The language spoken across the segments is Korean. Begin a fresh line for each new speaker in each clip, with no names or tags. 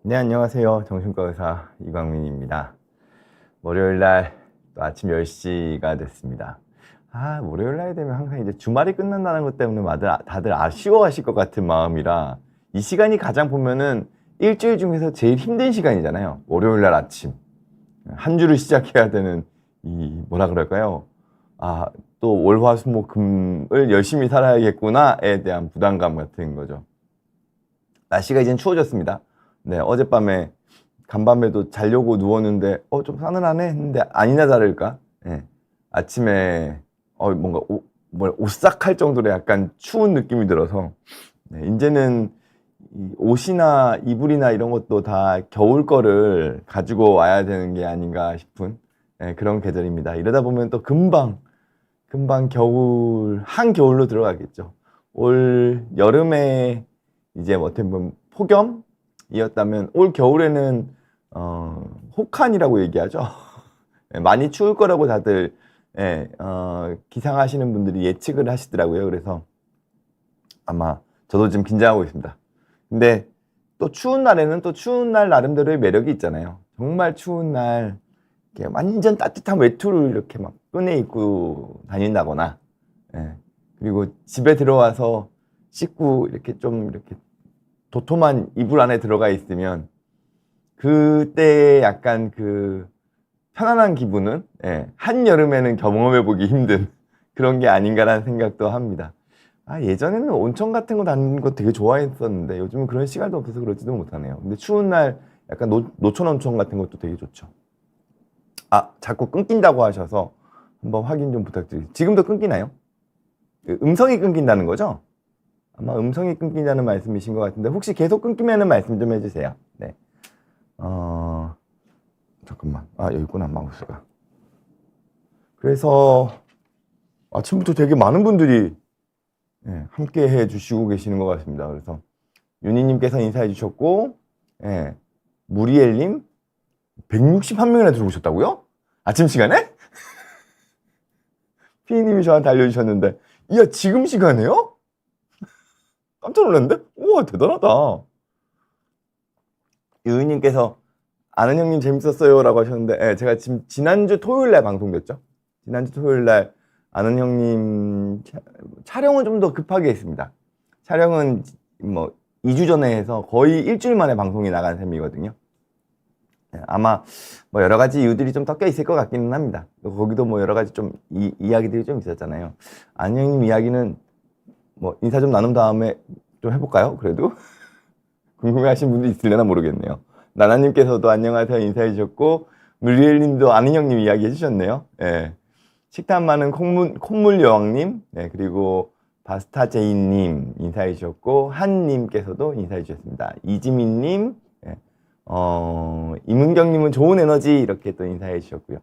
네, 안녕하세요. 정신과 의사 이광민입니다. 월요일날 또 아침 10시가 됐습니다. 월요일날 되면 항상 이제 주말이 끝난다는 것 때문에 다들 아쉬워하실 것 같은 마음이라 이 시간이 가장 보면은 일주일 중에서 제일 힘든 시간이잖아요. 월요일날 아침. 한 주를 시작해야 되는 이 뭐라 그럴까요? 또 월화수목금을 열심히 살아야겠구나에 대한 부담감 같은 거죠. 날씨가 이젠 추워졌습니다. 네, 어젯밤에 간밤에도 자려고 누웠는데 좀 싸늘하네 했는데 아니나 다를까 예, 아침에 뭔가 오싹할 정도로 약간 추운 느낌이 들어서 네, 이제는 이 옷이나 이불이나 이런 것도 다 겨울 거를 가지고 와야 되는 게 아닌가 싶은 그런 계절입니다. 이러다 보면 또 금방 겨울 한겨울로 들어가겠죠. 올 여름에 이제 어떻게 보면 폭염이었다면 올 겨울에는 혹한이라고 얘기하죠. 많이 추울 거라고 다들 기상하시는 분들이 예측을 하시더라고요. 그래서 아마 저도 지금 긴장하고 있습니다. 근데 또 추운 날에는 또 추운 날 나름대로의 매력이 있잖아요. 정말 추운 날 이렇게 완전 따뜻한 외투를 이렇게 막 꺼내 입고 다닌다거나 그리고 집에 들어와서 씻고 이렇게 좀 이렇게 도톰한 이불 안에 들어가 있으면 그때 약간 그 편안한 기분은 한여름에는 경험해보기 힘든 그런 게 아닌가라는 생각도 합니다. 예전에는 온천 같은 거 다니는 거 되게 좋아했었는데 요즘은 그런 시간도 없어서 그러지도 못하네요. 근데 추운 날 약간 노천 온천 같은 것도 되게 좋죠. 자꾸 끊긴다고 하셔서 한번 확인 좀 부탁드립니다. 지금도 끊기나요? 음성이 끊긴다는 거죠? 아마 음성이 끊긴다는 말씀이신 것 같은데 혹시 계속 끊기면은 말씀 좀 해주세요. 네. 잠깐만. 여기 있구나, 마우스가. 그래서 아침부터 되게 많은 분들이 함께 해 주시고 계시는 것 같습니다. 그래서 윤희님께서 인사해 주셨고, 무리엘님 161명이나 들어오셨다고요? 아침 시간에? 피디님이 저한테 알려주셨는데, 이야, 지금 시간에요? 깜짝 놀랐는데? 우와, 대단하다. 유희님께서 아는 형님 재밌었어요 라고 하셨는데 제가 지금 지난주 토요일날 방송됐죠. 지난주 토요일날 아는 형님 촬영은 좀 더 급하게 했습니다. 촬영은 뭐 2주 전에 해서 거의 일주일 만에 방송이 나간 셈이거든요. 아마 뭐 여러 가지 이유들이 좀 섞여 있을 것 같기는 합니다. 거기도 뭐 여러 가지 좀 이야기들이 좀 있었잖아요. 아는 형님 이야기는 뭐 인사 좀 나눈 다음에 좀 해볼까요? 그래도 궁금해하신 분도 있으려나 모르겠네요. 나나님께서도 안녕하세요 인사해 주셨고 물리엘님도 아는 형님 이야기 해주셨네요. 식탐 많은 콧물 여왕님 그리고 바스타제이님 인사해 주셨고 한님께서도 인사해 주셨습니다. 이지민님 임은경님은 좋은 에너지 이렇게 또 인사해 주셨고요.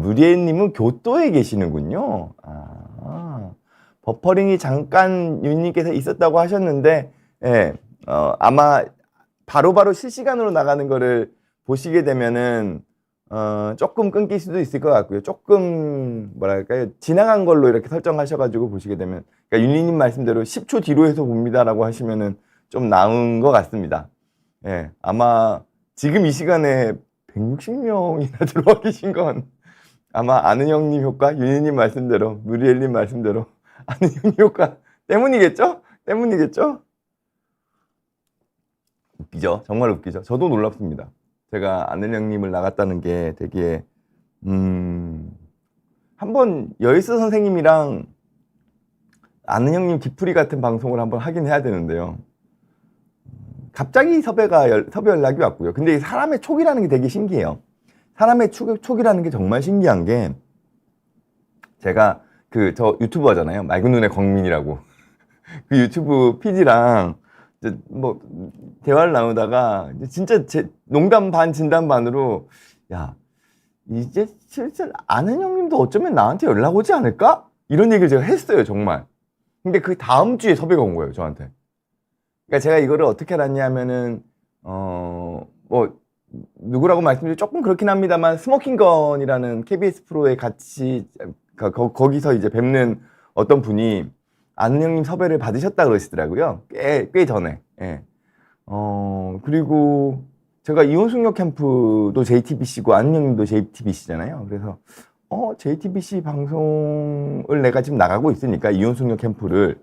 무리엘님은 교토에 계시는군요. 버퍼링이 잠깐 윤님께서 있었다고 하셨는데 아마 바로바로 실시간으로 나가는 거를 보시게 되면은 조금 끊길 수도 있을 것 같고요. 조금 뭐랄까요, 지나간 걸로 이렇게 설정하셔가지고 보시게 되면, 그러니까 윤리님 말씀대로 10초 뒤로 해서 봅니다라고 하시면은 좀 나은 것 같습니다. 아마 지금 이 시간에 160명이나 들어와 계신 건 아마 아는 형님 효과, 윤희님 말씀대로, 무리엘님 말씀대로 아는 형님 효과 때문이겠죠? 때문이겠죠? 웃기죠? 정말 웃기죠? 저도 놀랍습니다. 제가 아는 형님을 나갔다는 게 되게 한번 여의스 선생님이랑 아는 형님 디프리 같은 방송을 한번 하긴 해야 되는데요. 갑자기 섭외 연락이 왔고요. 근데 사람의 촉이라는 게 되게 신기해요. 사람의 촉이라는 게 정말 신기한 게 제가 저 유튜버잖아요. 맑은 눈의 광민이라고. 그 유튜브 PD랑 뭐 대화를 나누다가 진짜 농담 반 진담 반으로 야 이제 실제 아는 형님도 어쩌면 나한테 연락 오지 않을까? 이런 얘기를 제가 했어요 정말. 근데 그 다음 주에 섭외가 온 거예요 저한테. 그러니까 제가 이거를 어떻게 알았냐면은 뭐 누구라고 말씀드리면 조금 그렇긴 합니다만 스모킹건이라는 KBS 프로에 같이 거기서 이제 뵙는 어떤 분이 아는 형님 섭외를 받으셨다 그러시더라고요. 꽤 전에. 그리고 제가 이혼숙녀 캠프도 JTBC고 안은영님도 JTBC잖아요. 그래서 JTBC 방송을 내가 지금 나가고 있으니까 이혼숙녀 캠프를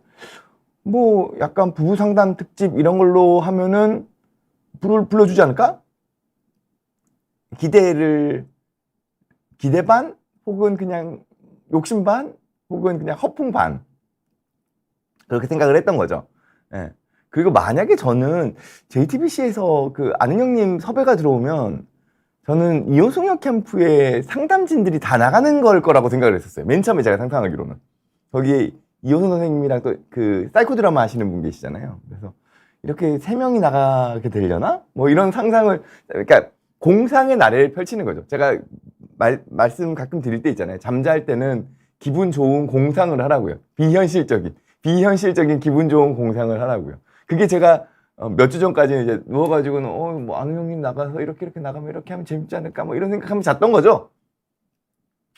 뭐 약간 부부 상담 특집 이런 걸로 하면은 불러주지 않을까? 기대 반 혹은 그냥 욕심 반 혹은 그냥 허풍 반 그렇게 생각을 했던 거죠. 예. 그리고 만약에 저는 JTBC에서 그 안은영님 섭외가 들어오면 저는 이혼숙녀 캠프에 상담진들이 다 나가는 걸 거라고 생각을 했었어요. 맨 처음에 제가 상상하기로는. 거기에 이호선 선생님이랑 또 그 사이코 드라마 하시는 분 계시잖아요. 그래서 이렇게 3명이 나가게 되려나? 뭐 이런 상상을, 그러니까 공상의 나래를 펼치는 거죠. 제가 말씀 가끔 드릴 때 있잖아요. 잠잘 때는 기분 좋은 공상을 하라고요. 비현실적인 기분 좋은 공상을 하라고요. 그게 제가 몇 주 전까지는 이제 누워가지고는 뭐 안은영님 나가서 이렇게 나가면 이렇게 하면 재밌지 않을까 뭐 이런 생각하면서 잤던 거죠.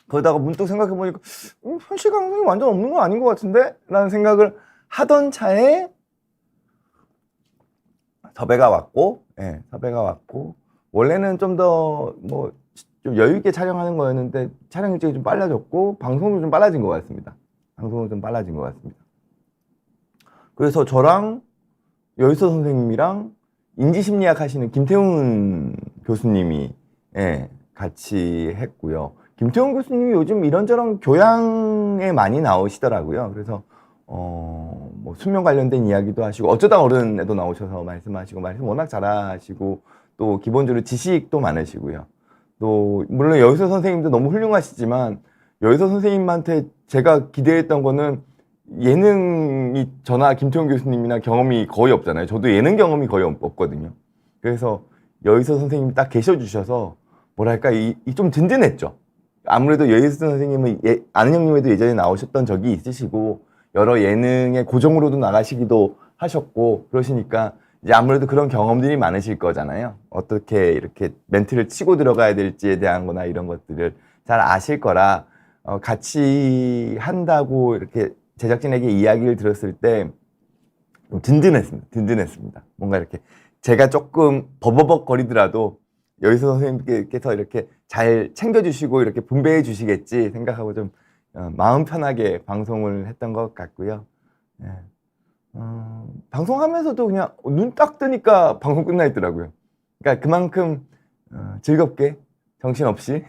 그러다가 문득 생각해보니까 현실 가능성이 완전 없는 건 아닌 것 같은데? 라는 생각을 하던 차에 섭외가 왔고, 예, 섭외가 왔고, 원래는 좀 더 좀 여유 있게 촬영하는 거였는데 촬영 일정이 좀 빨라졌고 방송도 좀 빨라진 것 같습니다. 그래서 저랑 여의서 선생님이랑 인지심리학 하시는 김태훈 교수님이 같이 했고요. 김태훈 교수님이 요즘 이런저런 교양에 많이 나오시더라고요. 그래서 뭐 수면 관련된 이야기도 하시고 어쩌다 어른에도 나오셔서 말씀하시고 말씀 워낙 잘하시고 또 기본적으로 지식도 많으시고요. 또 물론 여의서 선생님도 너무 훌륭하시지만 여의서 선생님한테 제가 기대했던 거는 예능이 저나 김태훈 교수님이나 경험이 거의 없잖아요. 저도 예능 경험이 거의 없거든요. 그래서 여의서 선생님이 딱 계셔주셔서 뭐랄까 좀 든든했죠. 아무래도 여의서 선생님은 안은영님에도 예전에 나오셨던 적이 있으시고 여러 예능에 고정으로도 나가시기도 하셨고 그러시니까 이제 아무래도 그런 경험들이 많으실 거잖아요. 어떻게 이렇게 멘트를 치고 들어가야 될지에 대한 거나 이런 것들을 잘 아실 거라 같이 한다고 이렇게 제작진에게 이야기를 들었을 때 든든했습니다. 뭔가 이렇게 제가 조금 버버벅 거리더라도 여기서 선생님께서 이렇게 잘 챙겨주시고 이렇게 분배해 주시겠지 생각하고 좀 마음 편하게 방송을 했던 것 같고요. 예. 방송하면서도 그냥 눈 딱 뜨니까 방송 끝나 있더라고요. 그러니까 그만큼 즐겁게 정신없이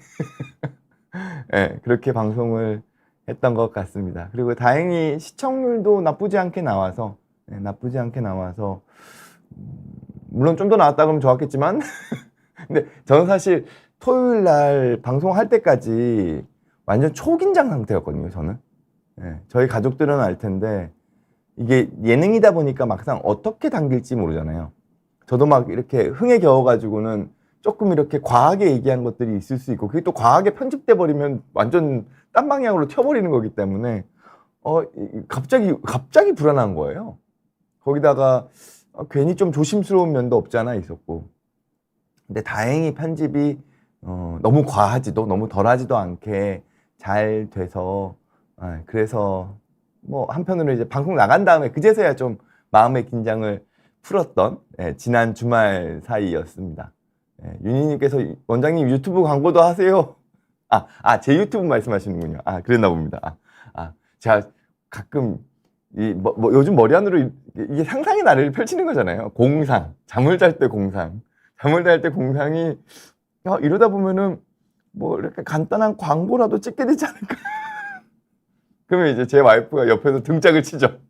예, 그렇게 방송을 했던 것 같습니다. 그리고 다행히 시청률도 나쁘지 않게 나와서 물론 좀 더 나왔다 그러면 좋았겠지만 근데 저는 사실 토요일 날 방송할 때까지 완전 초긴장 상태였거든요. 저는 저희 가족들은 알 텐데 이게 예능이다 보니까 막상 어떻게 당길지 모르잖아요. 저도 막 이렇게 흥에 겨워가지고는 조금 이렇게 과하게 얘기한 것들이 있을 수 있고 그게 또 과하게 편집돼 버리면 완전 딴 방향으로 튀어버리는 거기 때문에 갑자기 불안한 거예요. 거기다가 괜히 좀 조심스러운 면도 없지 않아 있었고 근데 다행히 편집이 너무 과하지도 너무 덜하지도 않게 잘 돼서 그래서 뭐 한편으로 이제 방송 나간 다음에 그제서야 좀 마음의 긴장을 풀었던 지난 주말 사이였습니다. 윤희님께서 원장님 유튜브 광고도 하세요. 제 유튜브 말씀하시는군요. 그랬나 봅니다. 제가 가끔 요즘 머리 안으로 이게 상상의 나래를 펼치는 거잖아요. 공상, 잠을 잘 때 공상이 이러다 보면은 뭐 이렇게 간단한 광고라도 찍게 되지 않을까. 그러면 이제 제 와이프가 옆에서 등짝을 치죠.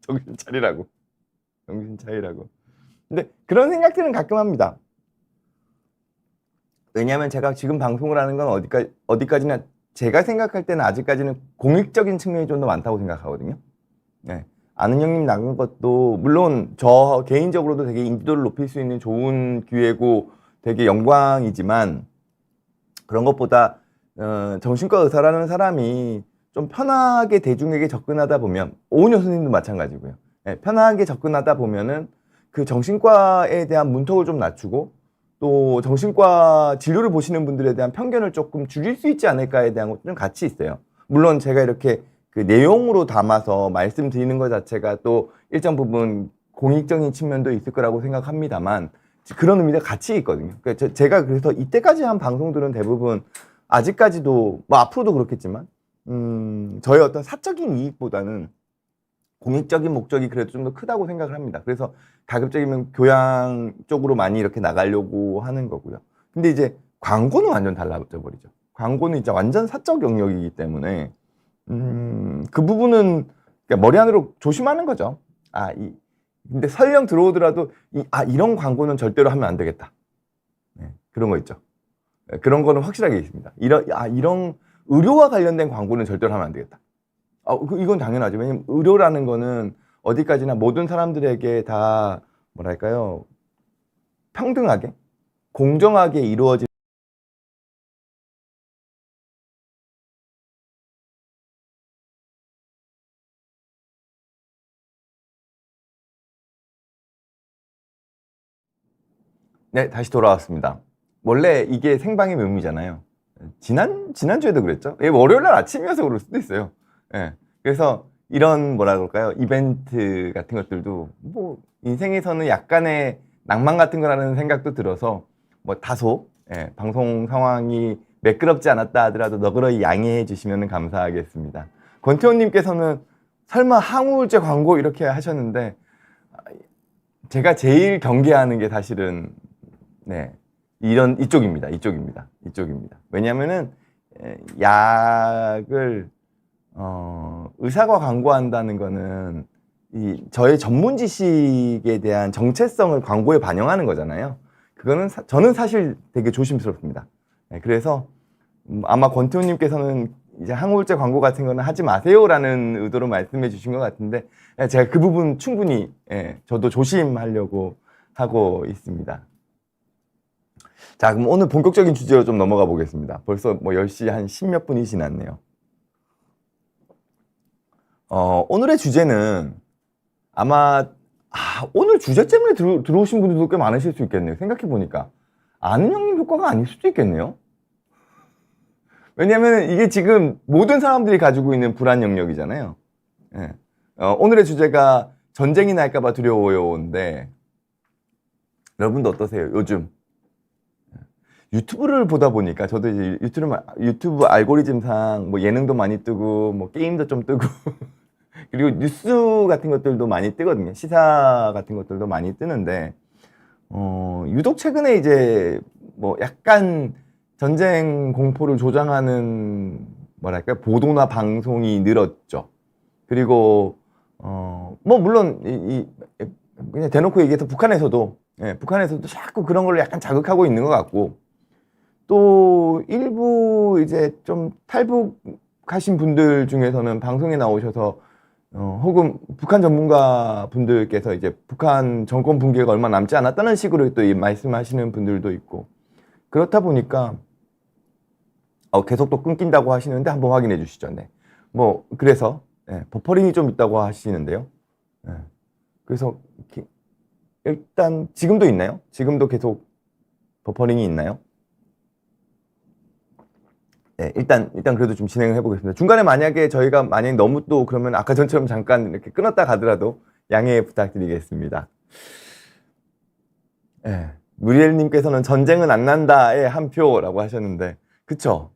정신 차리라고. 근데 그런 생각들은 가끔 합니다. 왜냐하면 제가 지금 방송을 하는 건 어디까지나 제가 생각할 때는 아직까지는 공익적인 측면이 좀 더 많다고 생각하거든요. 안은영님 나간 것도 물론 저 개인적으로도 되게 인지도를 높일 수 있는 좋은 기회고 되게 영광이지만 그런 것보다 정신과 의사라는 사람이 좀 편하게 대중에게 접근하다 보면 오은효 선생님도 마찬가지고요. 편하게 접근하다 보면은 그 정신과에 대한 문턱을 좀 낮추고 또 정신과 진료를 보시는 분들에 대한 편견을 조금 줄일 수 있지 않을까에 대한 것도 좀 같이 있어요. 물론 제가 이렇게 그 내용으로 담아서 말씀드리는 것 자체가 또 일정 부분 공익적인 측면도 있을 거라고 생각합니다만 그런 의미가 같이 있거든요. 그러니까 제가 그래서 이때까지 한 방송들은 대부분 아직까지도 뭐 앞으로도 그렇겠지만 저의 어떤 사적인 이익보다는 공익적인 목적이 그래도 좀 더 크다고 생각을 합니다. 그래서 가급적이면 교양 쪽으로 많이 이렇게 나가려고 하는 거고요. 근데 이제 광고는 완전 달라져 버리죠. 광고는 이제 완전 사적 영역이기 때문에 그 부분은 그러니까 머리 안으로 조심하는 거죠. 근데 설령 들어오더라도 이런 광고는 절대로 하면 안 되겠다. 네, 그런 거 있죠. 네, 그런 거는 확실하게 있습니다. 이런 의료와 관련된 광고는 절대로 하면 안 되겠다. 이건 당연하죠. 왜냐면 의료라는 거는 어디까지나 모든 사람들에게 다 뭐랄까요, 평등하게 공정하게 이루어진. 네, 다시 돌아왔습니다. 원래 이게 생방의 묘미잖아요. 지난주에도 그랬죠? 월요일 날 아침이어서 그럴 수도 있어요. 예. 그래서 이런 뭐라 그럴까요? 이벤트 같은 것들도 뭐 인생에서는 약간의 낭만 같은 거라는 생각도 들어서 뭐 다소 방송 상황이 매끄럽지 않았다 하더라도 너그러이 양해해 주시면 감사하겠습니다. 권태호님께서는 설마 항우울제 광고 이렇게 하셨는데 제가 제일 경계하는 게 사실은 이쪽입니다. 왜냐면은 약을 의사가 광고한다는 거는 저의 전문 지식에 대한 정체성을 광고에 반영하는 거잖아요. 그거는 저는 사실 되게 조심스럽습니다. 그래서 아마 권태훈님께서는 이제 항우울제 광고 같은 거는 하지 마세요라는 의도로 말씀해 주신 것 같은데 제가 그 부분 충분히 저도 조심하려고 하고 있습니다. 자, 그럼 오늘 본격적인 주제로 좀 넘어가 보겠습니다. 벌써 뭐 10시 한 10몇 분이 지났네요. 오늘의 주제는 아마 오늘 주제 때문에 들어오신 분들도 꽤 많으실 수 있겠네요. 생각해 보니까 아는 형님 효과가 아닐 수도 있겠네요. 왜냐면 이게 지금 모든 사람들이 가지고 있는 불안 영역이잖아요. 오늘의 주제가 전쟁이 날까봐 두려워요인데 여러분도 어떠세요? 요즘 유튜브를 보다 보니까 저도 이제 유튜브 알고리즘상 뭐 예능도 많이 뜨고 뭐 게임도 좀 뜨고 그리고 뉴스 같은 것들도 많이 뜨거든요. 시사 같은 것들도 많이 뜨는데 유독 최근에 이제 뭐 약간 전쟁 공포를 조장하는 뭐랄까 보도나 방송이 늘었죠. 그리고 뭐 물론 그냥 대놓고 얘기해서 북한에서도 자꾸 그런 걸로 약간 자극하고 있는 것 같고 또 일부 이제 좀 탈북하신 분들 중에서는 방송에 나오셔서 혹은 북한 전문가 분들께서 이제 북한 정권 붕괴가 얼마 남지 않았다는 식으로 또 말씀하시는 분들도 있고 그렇다 보니까 계속 또 끊긴다고 하시는데 한번 확인해 주시죠. 네. 뭐 그래서 버퍼링이 좀 있다고 하시는데요. 그래서 일단 지금도 있나요? 지금도 계속 버퍼링이 있나요? 네, 일단 그래도 좀 진행을 해보겠습니다. 중간에 만약에 저희가 너무 또 그러면 아까 전처럼 잠깐 이렇게 끊었다 가더라도 양해 부탁드리겠습니다. 무리엘님께서는 전쟁은 안 난다에 한 표라고 하셨는데, 그쵸?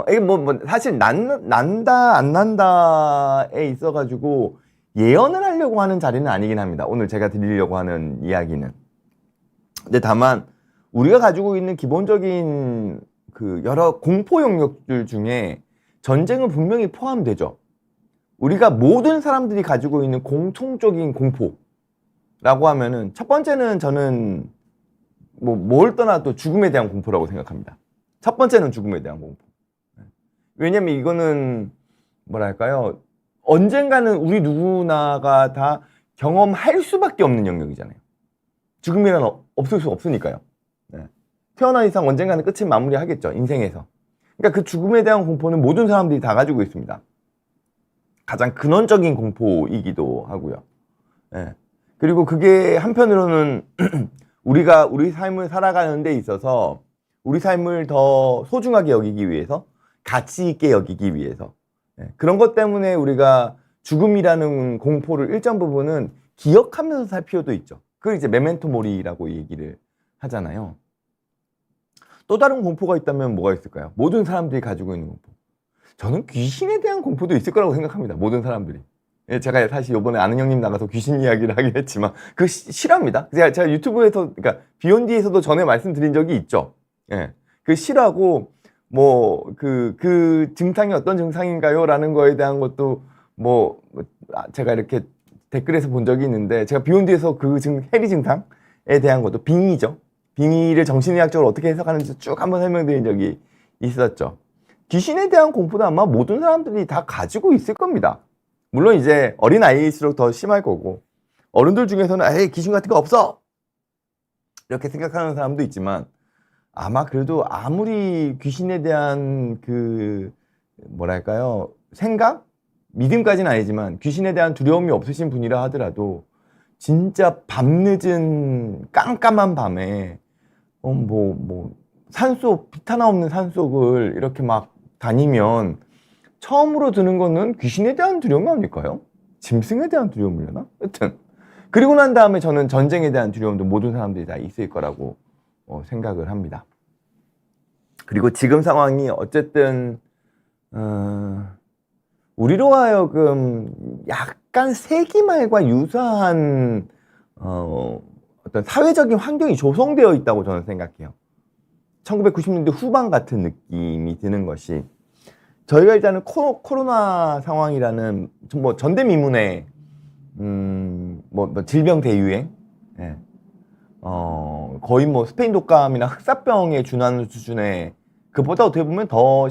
이게 사실 난다, 안 난다에 있어가지고 예언을 하려고 하는 자리는 아니긴 합니다. 오늘 제가 드리려고 하는 이야기는. 근데 다만, 우리가 가지고 있는 기본적인 그 여러 공포 영역들 중에 전쟁은 분명히 포함되죠. 우리가 모든 사람들이 가지고 있는 공통적인 공포라고 하면은 첫 번째는 저는 뭘 떠나도 죽음에 대한 공포라고 생각합니다. 첫 번째는 죽음에 대한 공포. 왜냐면 이거는 뭐랄까요? 언젠가는 우리 누구나가 다 경험할 수밖에 없는 영역이잖아요. 죽음이란 없을 수 없으니까요. 태어난 이상 언젠가는 끝을 마무리하겠죠. 인생에서. 그러니까 그 죽음에 대한 공포는 모든 사람들이 다 가지고 있습니다. 가장 근원적인 공포이기도 하고요. 그리고 그게 한편으로는 우리가 우리 삶을 살아가는 데 있어서 우리 삶을 더 소중하게 여기기 위해서 가치 있게 여기기 위해서 그런 것 때문에 우리가 죽음이라는 공포를 일정 부분은 기억하면서 살 필요도 있죠. 그걸 이제 메멘토 모리라고 얘기를 하잖아요. 또 다른 공포가 있다면 뭐가 있을까요? 모든 사람들이 가지고 있는 공포. 저는 귀신에 대한 공포도 있을 거라고 생각합니다. 모든 사람들이. 예, 제가 사실 이번에 아는 형님 나가서 귀신 이야기를 하긴 했지만 그 싫어합니다. 제가 유튜브에서 그러니까 비욘디에서도 전에 말씀드린 적이 있죠. 예, 그 싫어하고 뭐 그 증상이 어떤 증상인가요? 라는 거에 대한 것도 제가 이렇게 댓글에서 본 적이 있는데 제가 비욘디에서 해리 증상에 대한 것도 빙의죠. 빙의를 정신의학적으로 어떻게 해석하는지 쭉 한번 설명드린 적이 있었죠. 귀신에 대한 공포도 아마 모든 사람들이 다 가지고 있을 겁니다. 물론 이제 어린 아이일수록 더 심할 거고 어른들 중에서는 에이 귀신 같은 거 없어 이렇게 생각하는 사람도 있지만 아마 그래도 아무리 귀신에 대한 뭐랄까요 생각? 믿음까지는 아니지만 귀신에 대한 두려움이 없으신 분이라 하더라도 진짜 밤늦은 깜깜한 밤에 산속 빛 하나 없는 산속을 이렇게 막 다니면 처음으로 드는 거는 귀신에 대한 두려움이 아닐까요? 짐승에 대한 두려움이려나? 여튼 그리고 난 다음에 저는 전쟁에 대한 두려움도 모든 사람들이 다 있을 거라고 생각을 합니다. 그리고 지금 상황이 어쨌든 우리로 하여금 약간 세기말과 유사한 어떤 사회적인 환경이 조성되어 있다고 저는 생각해요. 1990년대 후반 같은 느낌이 드는 것이 저희가 일단은 코로나 상황이라는 전대미문의 질병 대유행, 예. 거의 스페인 독감이나 흑사병에 준하는 수준의 그보다 어떻게 보면 더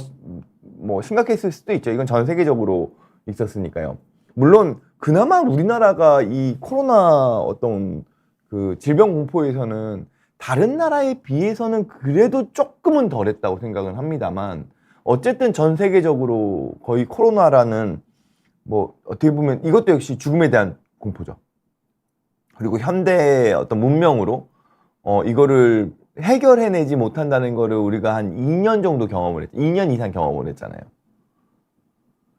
심각했을 수도 있죠. 이건 전 세계적으로 있었으니까요. 물론 그나마 우리나라가 이 코로나 어떤 그 질병 공포에서는 다른 나라에 비해서는 그래도 조금은 덜했다고 생각을 합니다만 어쨌든 전 세계적으로 거의 코로나라는 어떻게 보면 이것도 역시 죽음에 대한 공포죠. 그리고 현대의 어떤 문명으로 이거를 해결해내지 못한다는 거를 우리가 한 2년 정도 경험을 했죠. 2년 이상 경험을 했잖아요.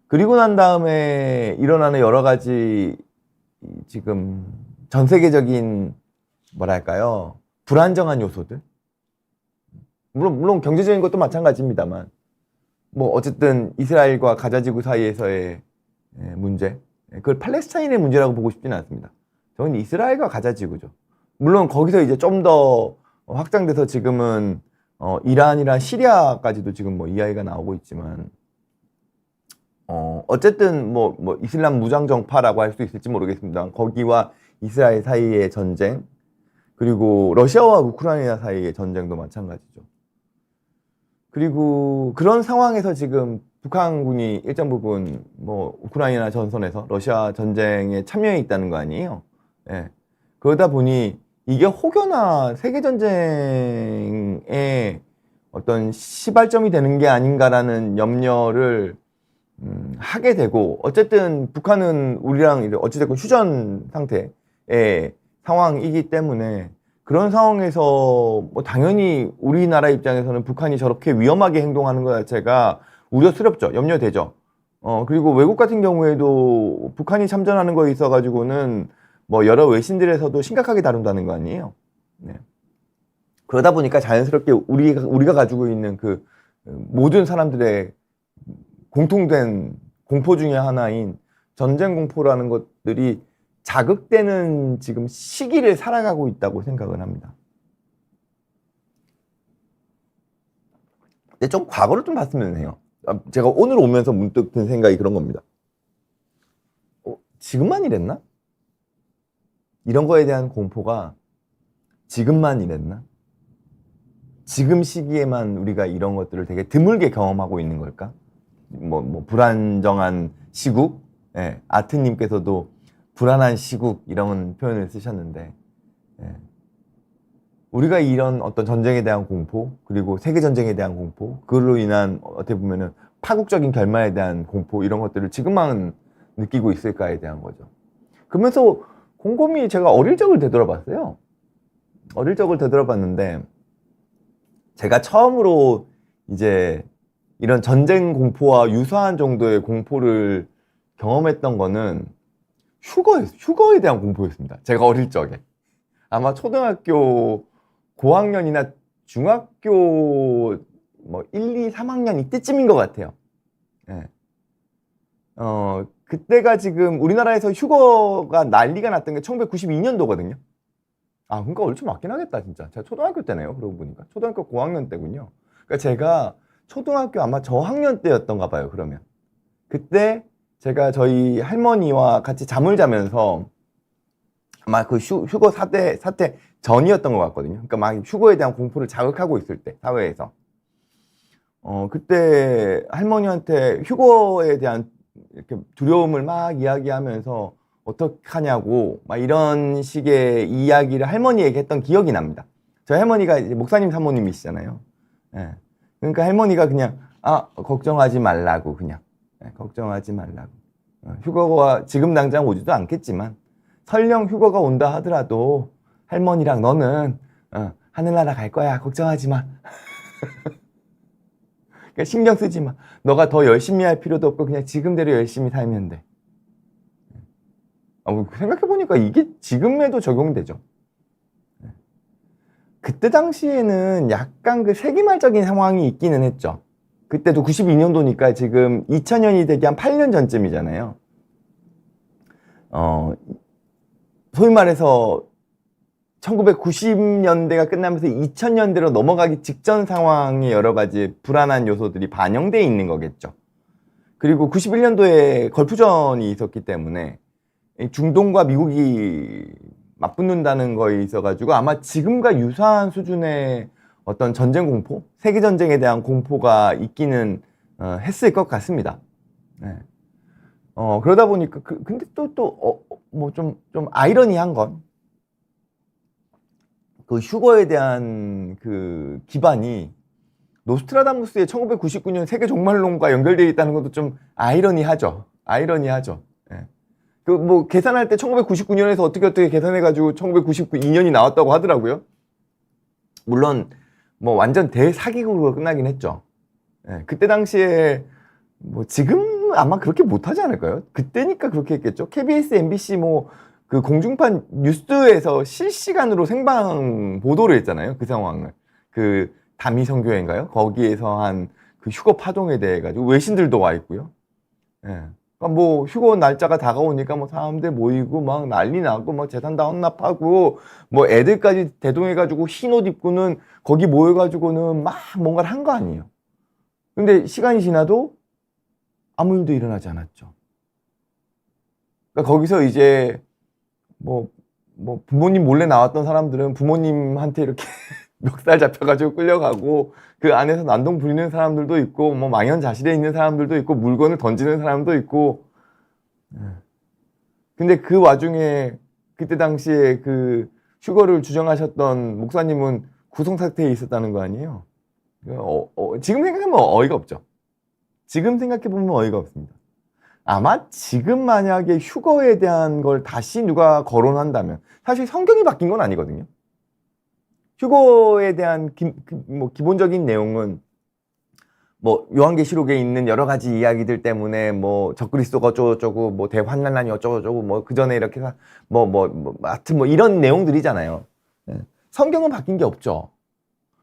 그리고 난 다음에 일어나는 여러 가지 지금 전 세계적인 뭐랄까요 불안정한 요소들 물론 경제적인 것도 마찬가지입니다만 어쨌든 이스라엘과 가자지구 사이에서의 문제 그걸 팔레스타인의 문제라고 보고 싶지는 않습니다. 저는 이스라엘과 가자지구죠. 물론 거기서 이제 좀 더 확장돼서 지금은 이란이랑 시리아까지도 지금 이야기가 나오고 있지만 어쨌든 이슬람 무장정파라고 할 수 있을지 모르겠습니다. 거기와 이스라엘 사이의 전쟁 그리고 러시아와 우크라이나 사이의 전쟁도 마찬가지죠. 그리고 그런 상황에서 지금 북한군이 일정 부분 우크라이나 전선에서 러시아 전쟁에 참여해 있다는 거 아니에요. 예. 그러다 보니 이게 혹여나 세계전쟁의 어떤 시발점이 되는 게 아닌가라는 염려를 하게 되고 어쨌든 북한은 우리랑 어찌됐건 휴전 상태의 상황이기 때문에 그런 상황에서 당연히 우리나라 입장에서는 북한이 저렇게 위험하게 행동하는 것 자체가 우려스럽죠. 염려되죠. 그리고 외국 같은 경우에도 북한이 참전하는 거에 있어 가지고는 여러 외신들에서도 심각하게 다룬다는 거 아니에요. 네. 그러다 보니까 자연스럽게 우리가 가지고 있는 그 모든 사람들의 공통된 공포 중에 하나인 전쟁 공포라는 것들이 자극되는 지금 시기를 살아가고 있다고 생각을 합니다. 근데 좀 과거를 좀 봤으면 해요. 제가 오늘 오면서 문득 든 생각이 그런 겁니다. 지금만 이랬나? 이런 거에 대한 공포가 지금만 이랬나? 지금 시기에만 우리가 이런 것들을 되게 드물게 경험하고 있는 걸까? 불안정한 시국? 예, 아트님께서도 불안한 시국 이런 표현을 쓰셨는데 예. 우리가 이런 어떤 전쟁에 대한 공포 그리고 세계전쟁에 대한 공포 그걸로 인한 어떻게 보면은 파국적인 결말에 대한 공포 이런 것들을 지금만 느끼고 있을까에 대한 거죠. 그러면서 곰곰이 제가 어릴 적을 되돌아봤어요. 어릴 적을 되돌아봤는데 제가 처음으로 이제 이런 전쟁 공포와 유사한 정도의 공포를 경험했던 거는 휴거에 대한 공포였습니다. 제가 어릴 적에. 아마 초등학교 고학년이나 중학교 뭐 1, 2, 3학년 이때쯤인 것 같아요. 예. 그때가 지금 우리나라에서 휴거가 난리가 났던 게 1992년도거든요. 아, 그러니까 얼추 맞긴 하겠다, 진짜. 제가 초등학교 때네요, 그러고 보니까. 초등학교 고학년 때군요. 그러니까 제가 초등학교 아마 저학년 때였던가 봐요, 그러면. 그때 제가 저희 할머니와 같이 잠을 자면서 아마 그 휴거 사태 전이었던 것 같거든요. 그러니까 막 휴거에 대한 공포를 자극하고 있을 때, 사회에서. 그때 할머니한테 휴거에 대한 이렇게 두려움을 막 이야기하면서 어떡하냐고 막 이런 식의 이야기를 할머니에게 했던 기억이 납니다. 저희 할머니가 이제 목사님 사모님이시잖아요. 예. 그러니까 할머니가 그냥 걱정하지 말라고 그냥 걱정하지 말라고 휴거가 지금 당장 오지도 않겠지만 설령 휴거가 온다 하더라도 할머니랑 너는 하늘나라 갈 거야 걱정하지 마. 그러니까 신경 쓰지 마. 너가 더 열심히 할 필요도 없고 그냥 지금대로 열심히 살면 돼. 생각해보니까 이게 지금에도 적용되죠. 그때 당시에는 약간 그 세기말적인 상황이 있기는 했죠. 그때도 92년도니까 지금 2000년이 되기 한 8년 전쯤이잖아요. 소위 말해서 1990년대가 끝나면서 2000년대로 넘어가기 직전 상황에 여러 가지 불안한 요소들이 반영되어 있는 거겠죠. 그리고 91년도에 걸프전이 있었기 때문에 중동과 미국이 맞붙는다는 거에 있어가지고 아마 지금과 유사한 수준의 어떤 전쟁 공포, 세계전쟁에 대한 공포가 있기는 했을 것 같습니다. 네. 그러다 보니까 근데 뭐 좀 아이러니한 건 그 휴거에 대한 그 기반이 노스트라다무스의 1999년 세계 종말론과 연결되어 있다는 것도 좀 아이러니하죠. 예. 그 뭐 계산할 때 1999년에서 어떻게 계산해가지고 1992년이 나왔다고 하더라고요. 물론 뭐 완전 대사기극으로 끝나긴 했죠. 예. 그때 당시에 뭐 지금 아마 그렇게 못하지 않을까요? 그때니까 그렇게 했겠죠. KBS, MBC 뭐 그 공중파 뉴스에서 실시간으로 생방 보도를 했잖아요. 그 상황을. 그 다미성교회인가요? 거기에서 한 그 휴거 파동에 대해 가지고 외신들도 와 있고요. 예. 그러니까 뭐 휴거 날짜가 다가오니까 뭐 사람들 모이고 막 난리 나고 막 재산 다 헌납하고 뭐 애들까지 대동해 가지고 흰 옷 입고는 거기 모여 가지고는 막 뭔가를 한 거 아니에요. 근데 시간이 지나도 아무 일도 일어나지 않았죠. 그러니까 거기서 이제 뭐 부모님 몰래 나왔던 사람들은 부모님한테 이렇게 멱살 잡혀가지고 끌려가고 그 안에서 난동 부리는 사람들도 있고 뭐 망연자실에 있는 사람들도 있고 물건을 던지는 사람도 있고. 근데 그 와중에 그때 당시에 그 휴거를 주장하셨던 목사님은 구속상태에 있었다는 거 아니에요? 지금 생각하면 어이가 없죠. 지금 생각해보면 어이가 없습니다. 아마 지금 만약에 휴거에 대한 걸 다시 누가 거론한다면 사실 성경이 바뀐 건 아니거든요. 휴거에 대한 뭐 기본적인 내용은 뭐 요한계시록에 있는 여러 가지 이야기들 때문에 뭐 적그리스도가 어쩌고저쩌고 뭐 대환난이 어쩌고저쩌고 뭐 그 전에 이렇게 하여튼 뭐 이런 내용들이잖아요. 성경은 바뀐 게 없죠.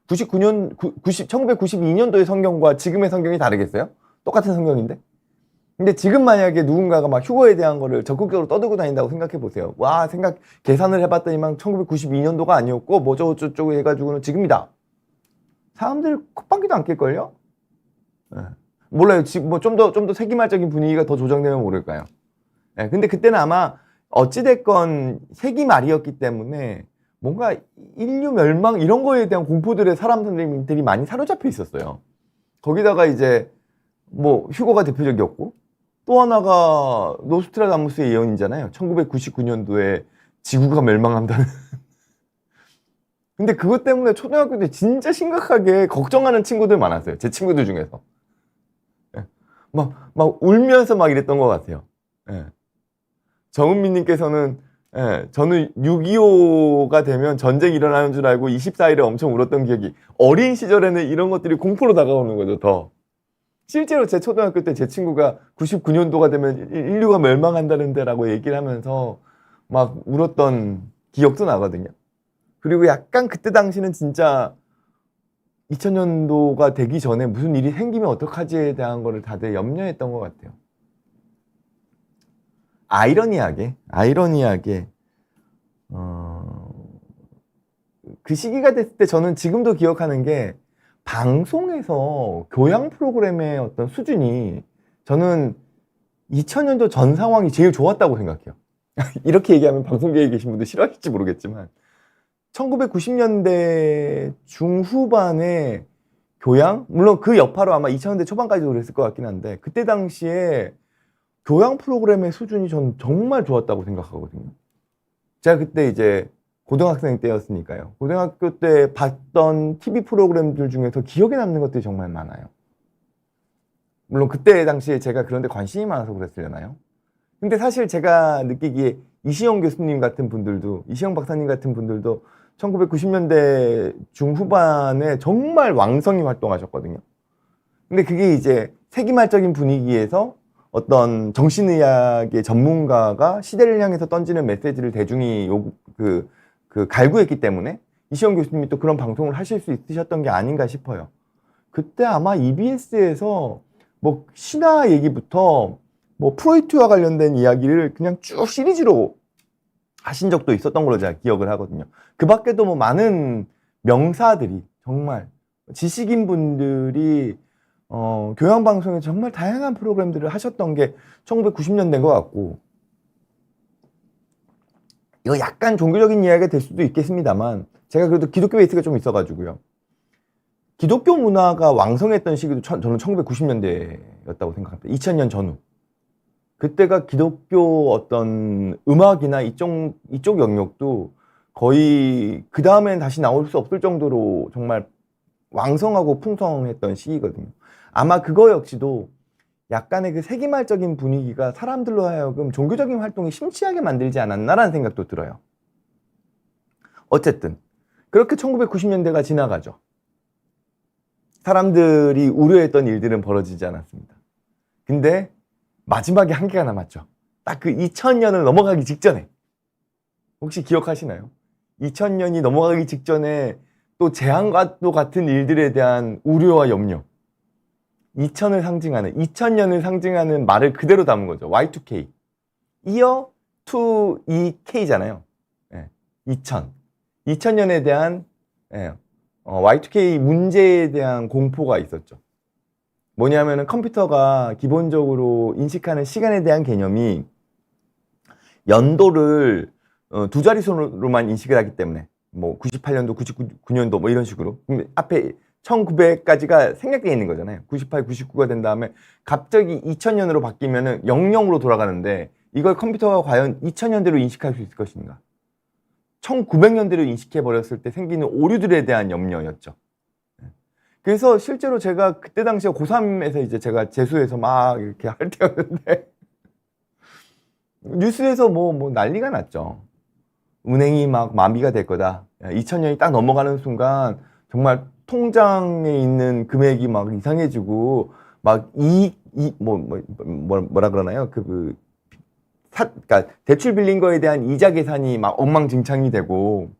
1992년도의 성경과 지금의 성경이 다르겠어요? 똑같은 성경인데? 근데 지금 만약에 누군가가 막 휴거에 대한 거를 적극적으로 떠들고 다닌다고 생각해 보세요. 와, 계산을 해봤더니만 1992년도가 아니었고, 뭐 저쩌고 해가지고는 지금이다. 사람들 콧방귀도 안 낄걸요? 네. 몰라요. 지금 뭐 좀 더 세기말적인 분위기가 더 조정되면 모를까요? 네, 근데 그때는 아마 어찌됐건 세기말이었기 때문에 뭔가 인류 멸망 이런 거에 대한 공포들에 사람들이 많이 사로잡혀 있었어요. 거기다가 이제 뭐 휴거가 대표적이었고, 또 하나가 노스트라다무스의 예언이잖아요. 1999년도에 지구가 멸망한다는. 근데 그것 때문에 초등학교 때 진짜 심각하게 걱정하는 친구들 많았어요. 제 친구들 중에서. 막 울면서 막 이랬던 것 같아요. 정은미님께서는 저는 6.25가 되면 전쟁이 일어나는 줄 알고 24일에 엄청 울었던 기억이, 어린 시절에는 이런 것들이 공포로 다가오는 거죠, 더. 실제로 제 초등학교 때 제 친구가 99년도가 되면 인류가 멸망한다는데 라고 얘기를 하면서 막 울었던 기억도 나거든요. 그리고 약간 그때 당시는 진짜 2000년도가 되기 전에 무슨 일이 생기면 어떡하지에 대한 거를 다들 염려했던 것 같아요. 아이러니하게 그 시기가 됐을 때 저는 지금도 기억하는 게 방송에서 교양 프로그램의 어떤 수준이 저는 2000년도 전 상황이 제일 좋았다고 생각해요. 이렇게 얘기하면 방송계에 계신 분들 싫어하실지 모르겠지만 1990년대 중후반에 교양? 물론 그 여파로 아마 2000년대 초반까지도 그랬을 것 같긴 한데 그때 당시에 교양 프로그램의 수준이 전 정말 좋았다고 생각하거든요. 제가 그때 이제 고등학생 때였으니까요. 고등학교 때 봤던 TV 프로그램들 중에서 기억에 남는 것들이 정말 많아요. 물론 그때 당시에 제가 그런데 관심이 많아서 그랬으려나요? 근데 사실 제가 느끼기에 이시영 교수님 같은 분들도, 이시영 박사님 같은 분들도 1990년대 중후반에 정말 왕성히 활동하셨거든요. 근데 그게 이제 세기말적인 분위기에서 어떤 정신의학의 전문가가 시대를 향해서 던지는 메시지를 대중이 갈구했기 때문에 이시영 교수님이 또 그런 방송을 하실 수 있으셨던 게 아닌가 싶어요. 그때 아마 EBS에서 뭐 신화 얘기부터 뭐 프로이트와 관련된 이야기를 그냥 쭉 시리즈로 하신 적도 있었던 걸로 제가 기억을 하거든요. 그 밖에도 뭐 많은 명사들이 정말 지식인 분들이 교양방송에 정말 다양한 프로그램들을 하셨던 게 1990년대인 것 같고, 이거 약간 종교적인 이야기가 될 수도 있겠습니다만 제가 그래도 기독교 베이스가 좀 있어가지고요. 기독교 문화가 왕성했던 시기도 저는 1990년대였다고 생각합니다. 2000년 전후. 그때가 기독교 어떤 음악이나 이쪽 영역도 거의 그 다음엔 다시 나올 수 없을 정도로 정말 왕성하고 풍성했던 시기거든요. 아마 그거 역시도 약간의 그 세기말적인 분위기가 사람들로 하여금 종교적인 활동이 심취하게 만들지 않았나라는 생각도 들어요. 어쨌든 그렇게 1990년대가 지나가죠. 사람들이 우려했던 일들은 벌어지지 않았습니다. 근데 마지막에 한계가 남았죠. 딱 그 2000년을 넘어가기 직전에, 혹시 기억하시나요? 2000년이 넘어가기 직전에 또 재앙과 같은 일들에 대한 우려와 염려, 2000년을 상징하는 말을 그대로 담은 거죠. Y2K. Year to EK잖아요. 2000년에 대한 Y2K 문제에 대한 공포가 있었죠. 뭐냐면은 컴퓨터가 기본적으로 인식하는 시간에 대한 개념이 연도를 두 자릿수로만 인식을 하기 때문에 뭐 98년도, 99년도 뭐 이런 식으로 앞에 1900까지가 생략되어 있는 거잖아요. 98, 99가 된 다음에 갑자기 2000년으로 바뀌면은 00으로 돌아가는데 이걸 컴퓨터가 과연 2000년대로 인식할 수 있을 것인가? 1900년대로 인식해 버렸을 때 생기는 오류들에 대한 염려였죠. 그래서 실제로 제가 그때 당시에 고3에서 이제 제가 재수해서 막 이렇게 할 때였는데 뉴스에서 뭐 난리가 났죠. 은행이 막 마비가 될 거다. 2000년이 딱 넘어가는 순간 정말 통장에 있는 금액이 막 이상해지고 막 뭐라 그러나요? 그러니까 대출 빌린 거에 대한 이자 계산이 막 엉망진창이 되고,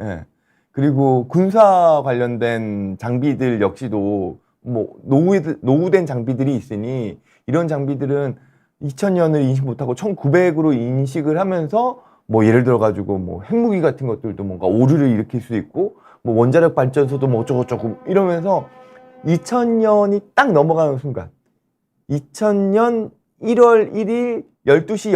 예. 그리고 군사 관련된 장비들 역시도 뭐 노후된 장비들이 있으니 이런 장비들은 2000년을 인식 못하고 1900으로 인식을 하면서 뭐 예를 들어 가지고 뭐 핵무기 같은 것들도 뭔가 오류를 일으킬 수 있고 뭐 원자력 발전소도 뭐 어쩌고저쩌고 이러면서 2000년이 딱 넘어가는 순간 2000년 1월 1일 12시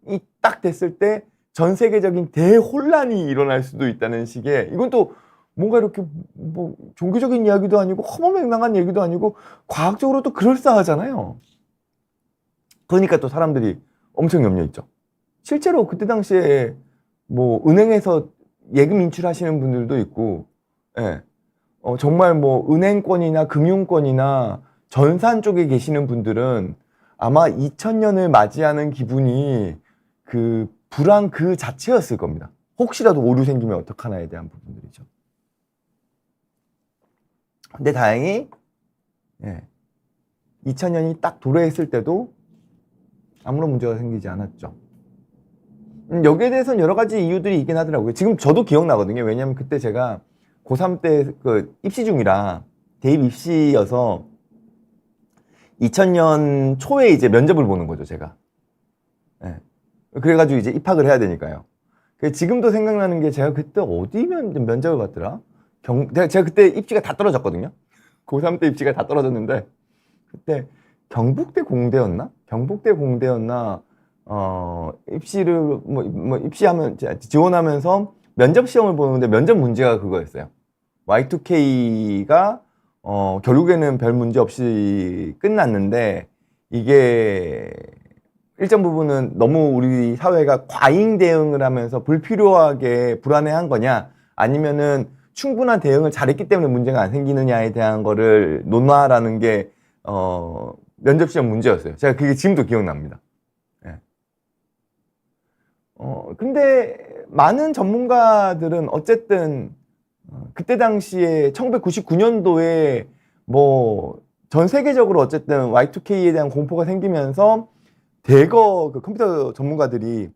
00이 딱 됐을 때 전 세계적인 대혼란이 일어날 수도 있다는 식의, 이건 또 뭔가 이렇게 뭐 종교적인 이야기도 아니고 허무맹랑한 얘기도 아니고 과학적으로 또 그럴싸하잖아요. 그러니까 또 사람들이 엄청 염려했죠. 실제로 그때 당시에 뭐 은행에서 예금 인출하시는 분들도 있고, 예. 정말 뭐 은행권이나 금융권이나 전산 쪽에 계시는 분들은 아마 2000년을 맞이하는 기분이 그 불안 그 자체였을 겁니다. 혹시라도 오류 생기면 어떡하나에 대한 부분들이죠. 근데 다행히 2000년이 딱 도래했을 때도 아무런 문제가 생기지 않았죠. 여기에 대해서는 여러 가지 이유들이 있긴 하더라고요. 지금 저도 기억나거든요. 왜냐면 그때 제가 고3 때 그 입시 중이라 대입 입시여서 2000년 초에 이제 면접을 보는 거죠, 제가. 예. 그래가지고 이제 입학을 해야 되니까요. 지금도 생각나는 게 제가 그때 어디 면접을 봤더라? 제가 그때 입시가 다 떨어졌거든요. 고3 때 입시가 다 떨어졌는데 그때 경북대 공대였나? 경북대 공대였나? 입시를 입시하면 지원하면서 면접 시험을 보는데 면접 문제가 그거였어요. Y2K가 결국에는 별 문제 없이 끝났는데 이게 일정 부분은 너무 우리 사회가 과잉 대응을 하면서 불필요하게 불안해한 거냐 아니면은 충분한 대응을 잘했기 때문에 문제가 안 생기느냐에 대한 거를 논하라는 게 면접 시험 문제였어요. 제가 그게 지금도 기억납니다. 예. 근데 많은 전문가들은 어쨌든 그때 당시에 1999년도에 뭐 전 세계적으로 어쨌든 Y2K에 대한 공포가 생기면서 대거 그 컴퓨터 전문가들이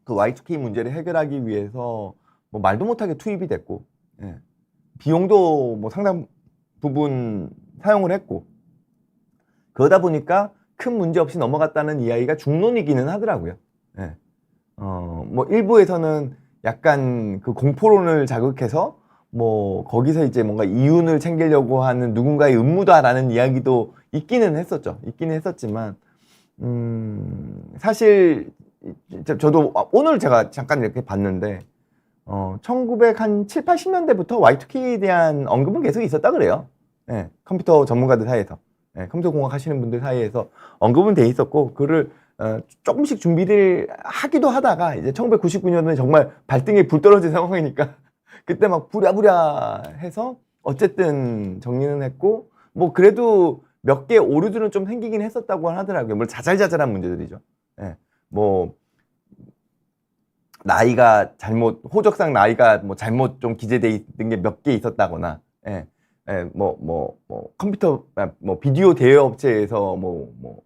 그 Y2K 문제를 해결하기 위해서 뭐 말도 못하게 투입이 됐고, 예. 비용도 뭐 상당 부분 사용을 했고, 그러다 보니까 큰 문제 없이 넘어갔다는 이야기가 중론이기는 하더라고요. 예. 뭐 일부에서는 약간 그 공포론을 자극해서 뭐 거기서 이제 뭔가 이윤을 챙기려고 하는 누군가의 음모다라는 이야기도 있기는 했었죠. 있기는 했었지만 사실 저도 오늘 제가 잠깐 이렇게 봤는데 1970, 80년대부터 Y2K에 대한 언급은 계속 있었다 그래요. 예, 컴퓨터 전문가들 사이에서, 예, 컴퓨터 공학 하시는 분들 사이에서 언급은 돼 있었고 그를 조금씩 준비를 하기도 하다가 이제 1999년은 정말 발등에 불 떨어진 상황이니까 그때 막 부랴부랴 해서 어쨌든 정리는 했고 뭐 그래도 몇 개 오류들은 좀 생기긴 했었다고 하더라고요. 물론 자잘자잘한 문제들이죠. 예, 뭐 나이가 잘못 호적상 나이가 뭐 잘못 좀 기재돼 있는 게 몇 개 있었다거나, 예, 예, 뭐 컴퓨터 뭐 비디오 대여 업체에서 뭐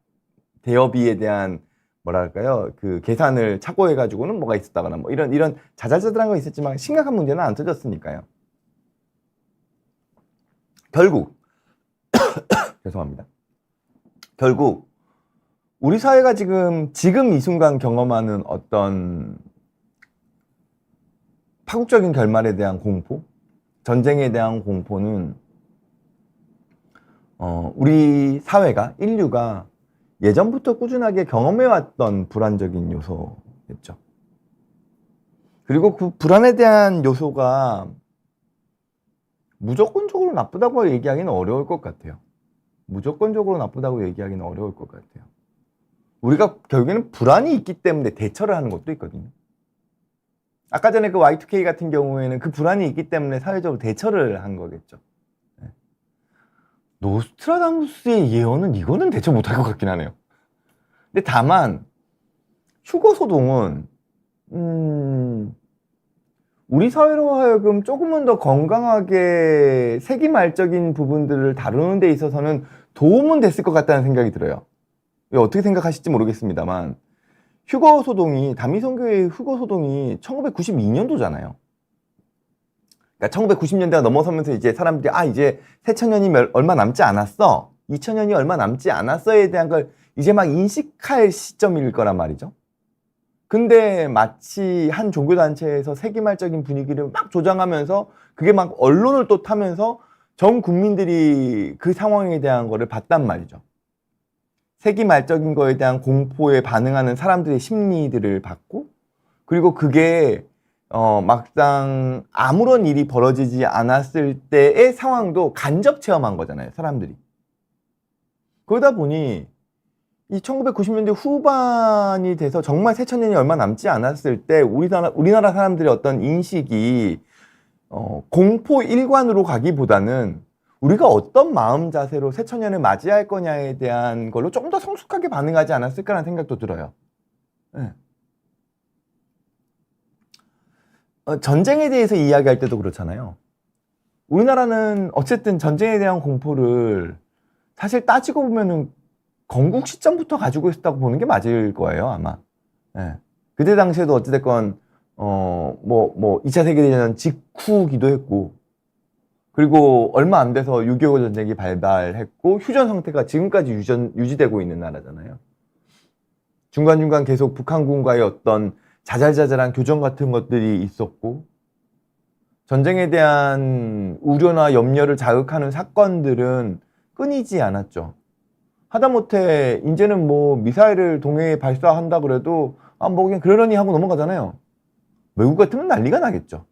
대여비에 대한 뭐랄까요 그 계산을 착오해 가지고는 뭐가 있었다거나 뭐 이런 자잘자잘한 거 있었지만 심각한 문제는 안 터졌으니까요. 결국 죄송합니다. 결국 우리 사회가 지금 이 순간 경험하는 어떤 파국적인 결말에 대한 공포, 전쟁에 대한 공포는 우리 사회가 인류가 예전부터 꾸준하게 경험해왔던 불안적인 요소였죠. 그리고 그 불안에 대한 요소가 무조건적으로 나쁘다고 얘기하기는 어려울 것 같아요. 무조건적으로 나쁘다고 얘기하기는 어려울 것 같아요. 우리가 결국에는 불안이 있기 때문에 대처를 하는 것도 있거든요. 아까 전에 그 Y2K 같은 경우에는 그 불안이 있기 때문에 사회적으로 대처를 한 거겠죠. 노스트라다무스의 예언은 이거는 대처 못할 것 같긴 하네요. 근데 다만 휴거소동은 우리 사회로 하여금 조금은 더 건강하게 세기말적인 부분들을 다루는 데 있어서는 도움은 됐을 것 같다는 생각이 들어요. 어떻게 생각하실지 모르겠습니다만 휴거소동이 다미성교의 휴거소동이 1992년도잖아요. 그러니까 1990년대가 넘어서면서 이제 사람들이 이제 새천년이 얼마 남지 않았어, 2000년이 얼마 남지 않았어에 대한 걸 이제 막 인식할 시점일 거란 말이죠. 근데 마치 한 종교단체에서 세기말적인 분위기를 막 조장하면서 그게 막 언론을 또 타면서 전 국민들이 그 상황에 대한 거를 봤단 말이죠. 세기말적인 거에 대한 공포에 반응하는 사람들의 심리들을 봤고, 그리고 그게 막상 아무런 일이 벌어지지 않았을 때의 상황도 간접 체험한 거잖아요, 사람들이. 그러다 보니 이 1990년대 후반이 돼서 정말 새천년이 얼마 남지 않았을 때 우리나라 사람들의 어떤 인식이 공포 일관으로 가기보다는 우리가 어떤 마음 자세로 새천년을 맞이할 거냐에 대한 걸로 좀 더 성숙하게 반응하지 않았을까라는 생각도 들어요. 네. 전쟁에 대해서 이야기할 때도 그렇잖아요. 우리나라는 어쨌든 전쟁에 대한 공포를 사실 따지고 보면은 건국 시점부터 가지고 있었다고 보는 게 맞을 거예요, 아마. 네. 그때 당시에도 어찌됐건 2차 세계대전 직후기도 했고, 그리고 얼마 안 돼서 6.25 전쟁이 발발했고 휴전 상태가 지금까지 유지되고 있는 나라잖아요. 중간중간 계속 북한군과의 어떤 자잘자잘한 교전 같은 것들이 있었고, 전쟁에 대한 우려나 염려를 자극하는 사건들은 끊이지 않았죠. 하다못해 이제는 뭐 미사일을 동해에 발사한다 그래도 뭐 그냥 그러려니 하고 넘어가잖아요. 외국 같으면 난리가 나겠죠.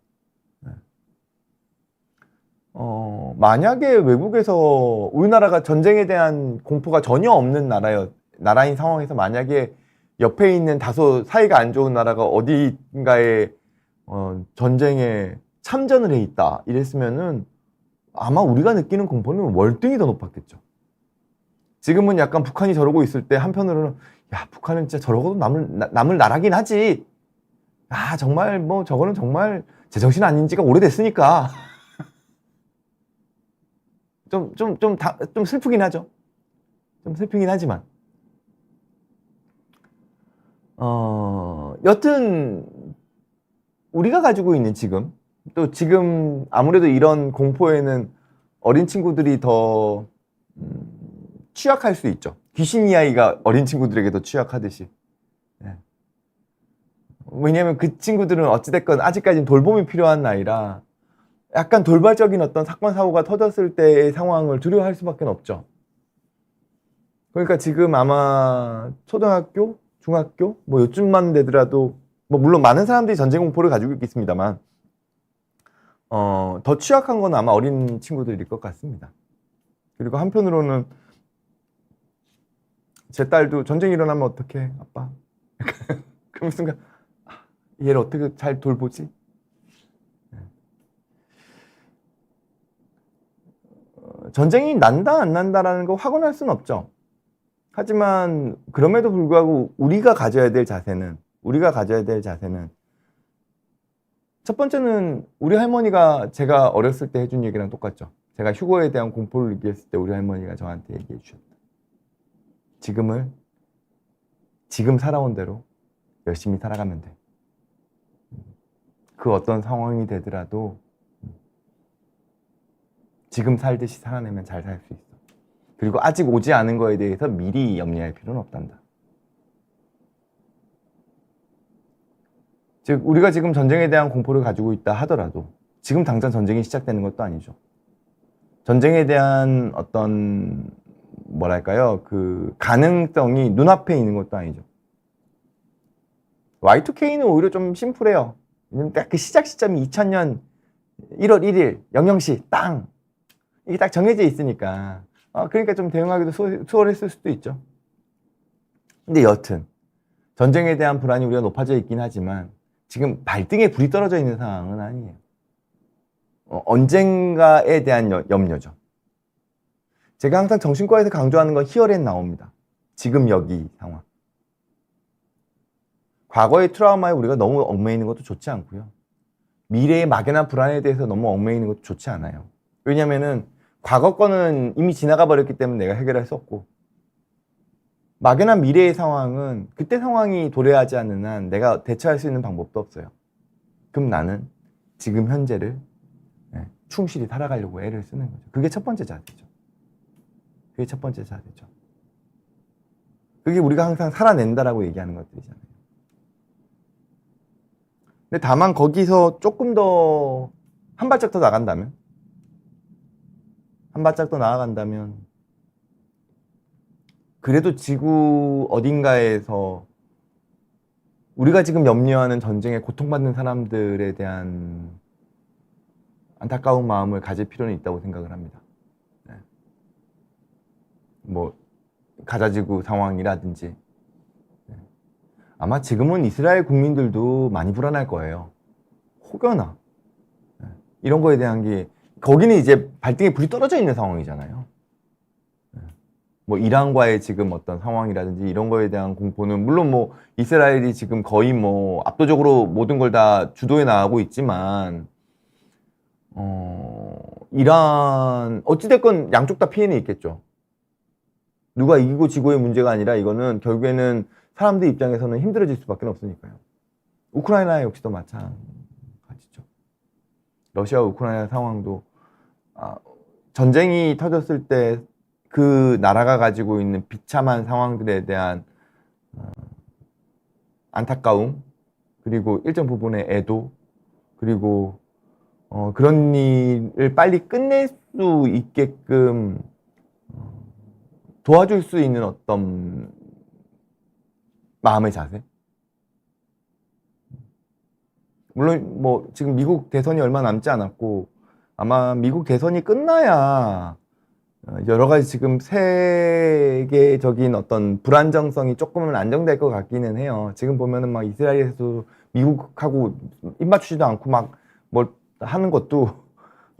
만약에 외국에서 우리나라가 전쟁에 대한 공포가 전혀 없는 나라인 상황에서 만약에 옆에 있는 다소 사이가 안 좋은 나라가 어디인가에 전쟁에 참전을 해 있다 이랬으면은 아마 우리가 느끼는 공포는 월등히 더 높았겠죠. 지금은 약간 북한이 저러고 있을 때 한편으로는 야, 북한은 진짜 저러고도 남을 나라긴 하지. 아, 정말 뭐 저거는 정말 제정신 아닌 지가 오래됐으니까 좀 슬프긴 하죠. 좀 슬프긴 하지만 여튼 우리가 가지고 있는 지금 아무래도 이런 공포에는 어린 친구들이 더 취약할 수 있죠. 귀신 이야기가 어린 친구들에게 더 취약하듯이. 네. 왜냐하면 그 친구들은 어찌됐건 아직까지는 돌봄이 필요한 나이라 약간 돌발적인 어떤 사건 사고가 터졌을 때의 상황을 두려워할 수밖에 없죠. 그러니까 지금 아마 초등학교, 중학교 뭐 요쯤만 되더라도 뭐 물론 많은 사람들이 전쟁 공포를 가지고 있겠습니다만 더 취약한 건 아마 어린 친구들일 것 같습니다. 그리고 한편으로는 제 딸도 전쟁 일어나면 어떡해 아빠 그런 순간 얘를 어떻게 잘 돌보지? 전쟁이 난다 안 난다라는 거 확언할 수는 없죠. 하지만 그럼에도 불구하고 우리가 가져야 될 자세는 첫 번째는 우리 할머니가 제가 어렸을 때 해준 얘기랑 똑같죠. 제가 휴거에 대한 공포를 느꼈을 때 우리 할머니가 저한테 얘기해 주셨다. 지금 살아온 대로 열심히 살아가면 돼. 그 어떤 상황이 되더라도 지금 살듯이 살아내면 잘 살 수 있어. 그리고 아직 오지 않은 거에 대해서 미리 염려할 필요는 없단다. 즉 우리가 지금 전쟁에 대한 공포를 가지고 있다 하더라도 지금 당장 전쟁이 시작되는 것도 아니죠. 전쟁에 대한 어떤 뭐랄까요, 그 가능성이 눈앞에 있는 것도 아니죠. Y2K는 오히려 좀 심플해요. 딱 그 시작 시점이 2000년 1월 1일 00시 땅 이게 딱 정해져 있으니까 그러니까 좀 대응하기도 수월했을 수도 있죠. 근데 여튼 전쟁에 대한 불안이 우리가 높아져 있긴 하지만 지금 발등에 불이 떨어져 있는 상황은 아니에요. 언젠가에 대한 염려죠. 제가 항상 정신과에서 강조하는 건 히어앤 나옵니다. 지금 여기 상황. 과거의 트라우마에 우리가 너무 얽매이는 것도 좋지 않고요. 미래의 막연한 불안에 대해서 너무 얽매이는 것도 좋지 않아요. 왜냐면은 과거 거는 이미 지나가 버렸기 때문에 내가 해결할 수 없고 막연한 미래의 상황은 그때 상황이 도래하지 않는 한 내가 대처할 수 있는 방법도 없어요. 그럼 나는 지금 현재를 충실히 살아가려고 애를 쓰는 거죠. 그게 첫 번째 자세죠. 그게 우리가 항상 살아낸다라고 얘기하는 것들이잖아요. 근데 다만 거기서 조금 더 한 발짝 더 나간다면 그래도 지구 어딘가에서 우리가 지금 염려하는 전쟁에 고통받는 사람들에 대한 안타까운 마음을 가질 필요는 있다고 생각을 합니다. 뭐 가자지구 상황이라든지 아마 지금은 이스라엘 국민들도 많이 불안할 거예요. 혹여나 이런 거에 대한 게 거기는 이제 발등에 불이 떨어져 있는 상황이잖아요. 뭐 이란과의 지금 어떤 상황이라든지 이런 거에 대한 공포는 물론 뭐 이스라엘이 지금 거의 뭐 압도적으로 모든 걸 다 주도해 나가고 있지만 이란 어찌됐건 양쪽 다 피해는 있겠죠. 누가 이기고 지고의 문제가 아니라 이거는 결국에는 사람들 입장에서는 힘들어질 수밖에 없으니까요. 우크라이나 역시도 마찬가지죠. 러시아와 우크라이나 상황도 전쟁이 터졌을 때 그 나라가 가지고 있는 비참한 상황들에 대한 안타까움, 그리고 일정 부분의 애도, 그리고 그런 일을 빨리 끝낼 수 있게끔 도와줄 수 있는 어떤 마음의 자세. 물론 뭐 지금 미국 대선이 얼마 남지 않았고 아마 미국 대선이 끝나야 여러 가지 지금 세계적인 어떤 불안정성이 조금은 안정될 것 같기는 해요. 지금 보면은 막 이스라엘에서 미국하고 입 맞추지도 않고 막 뭘 하는 것도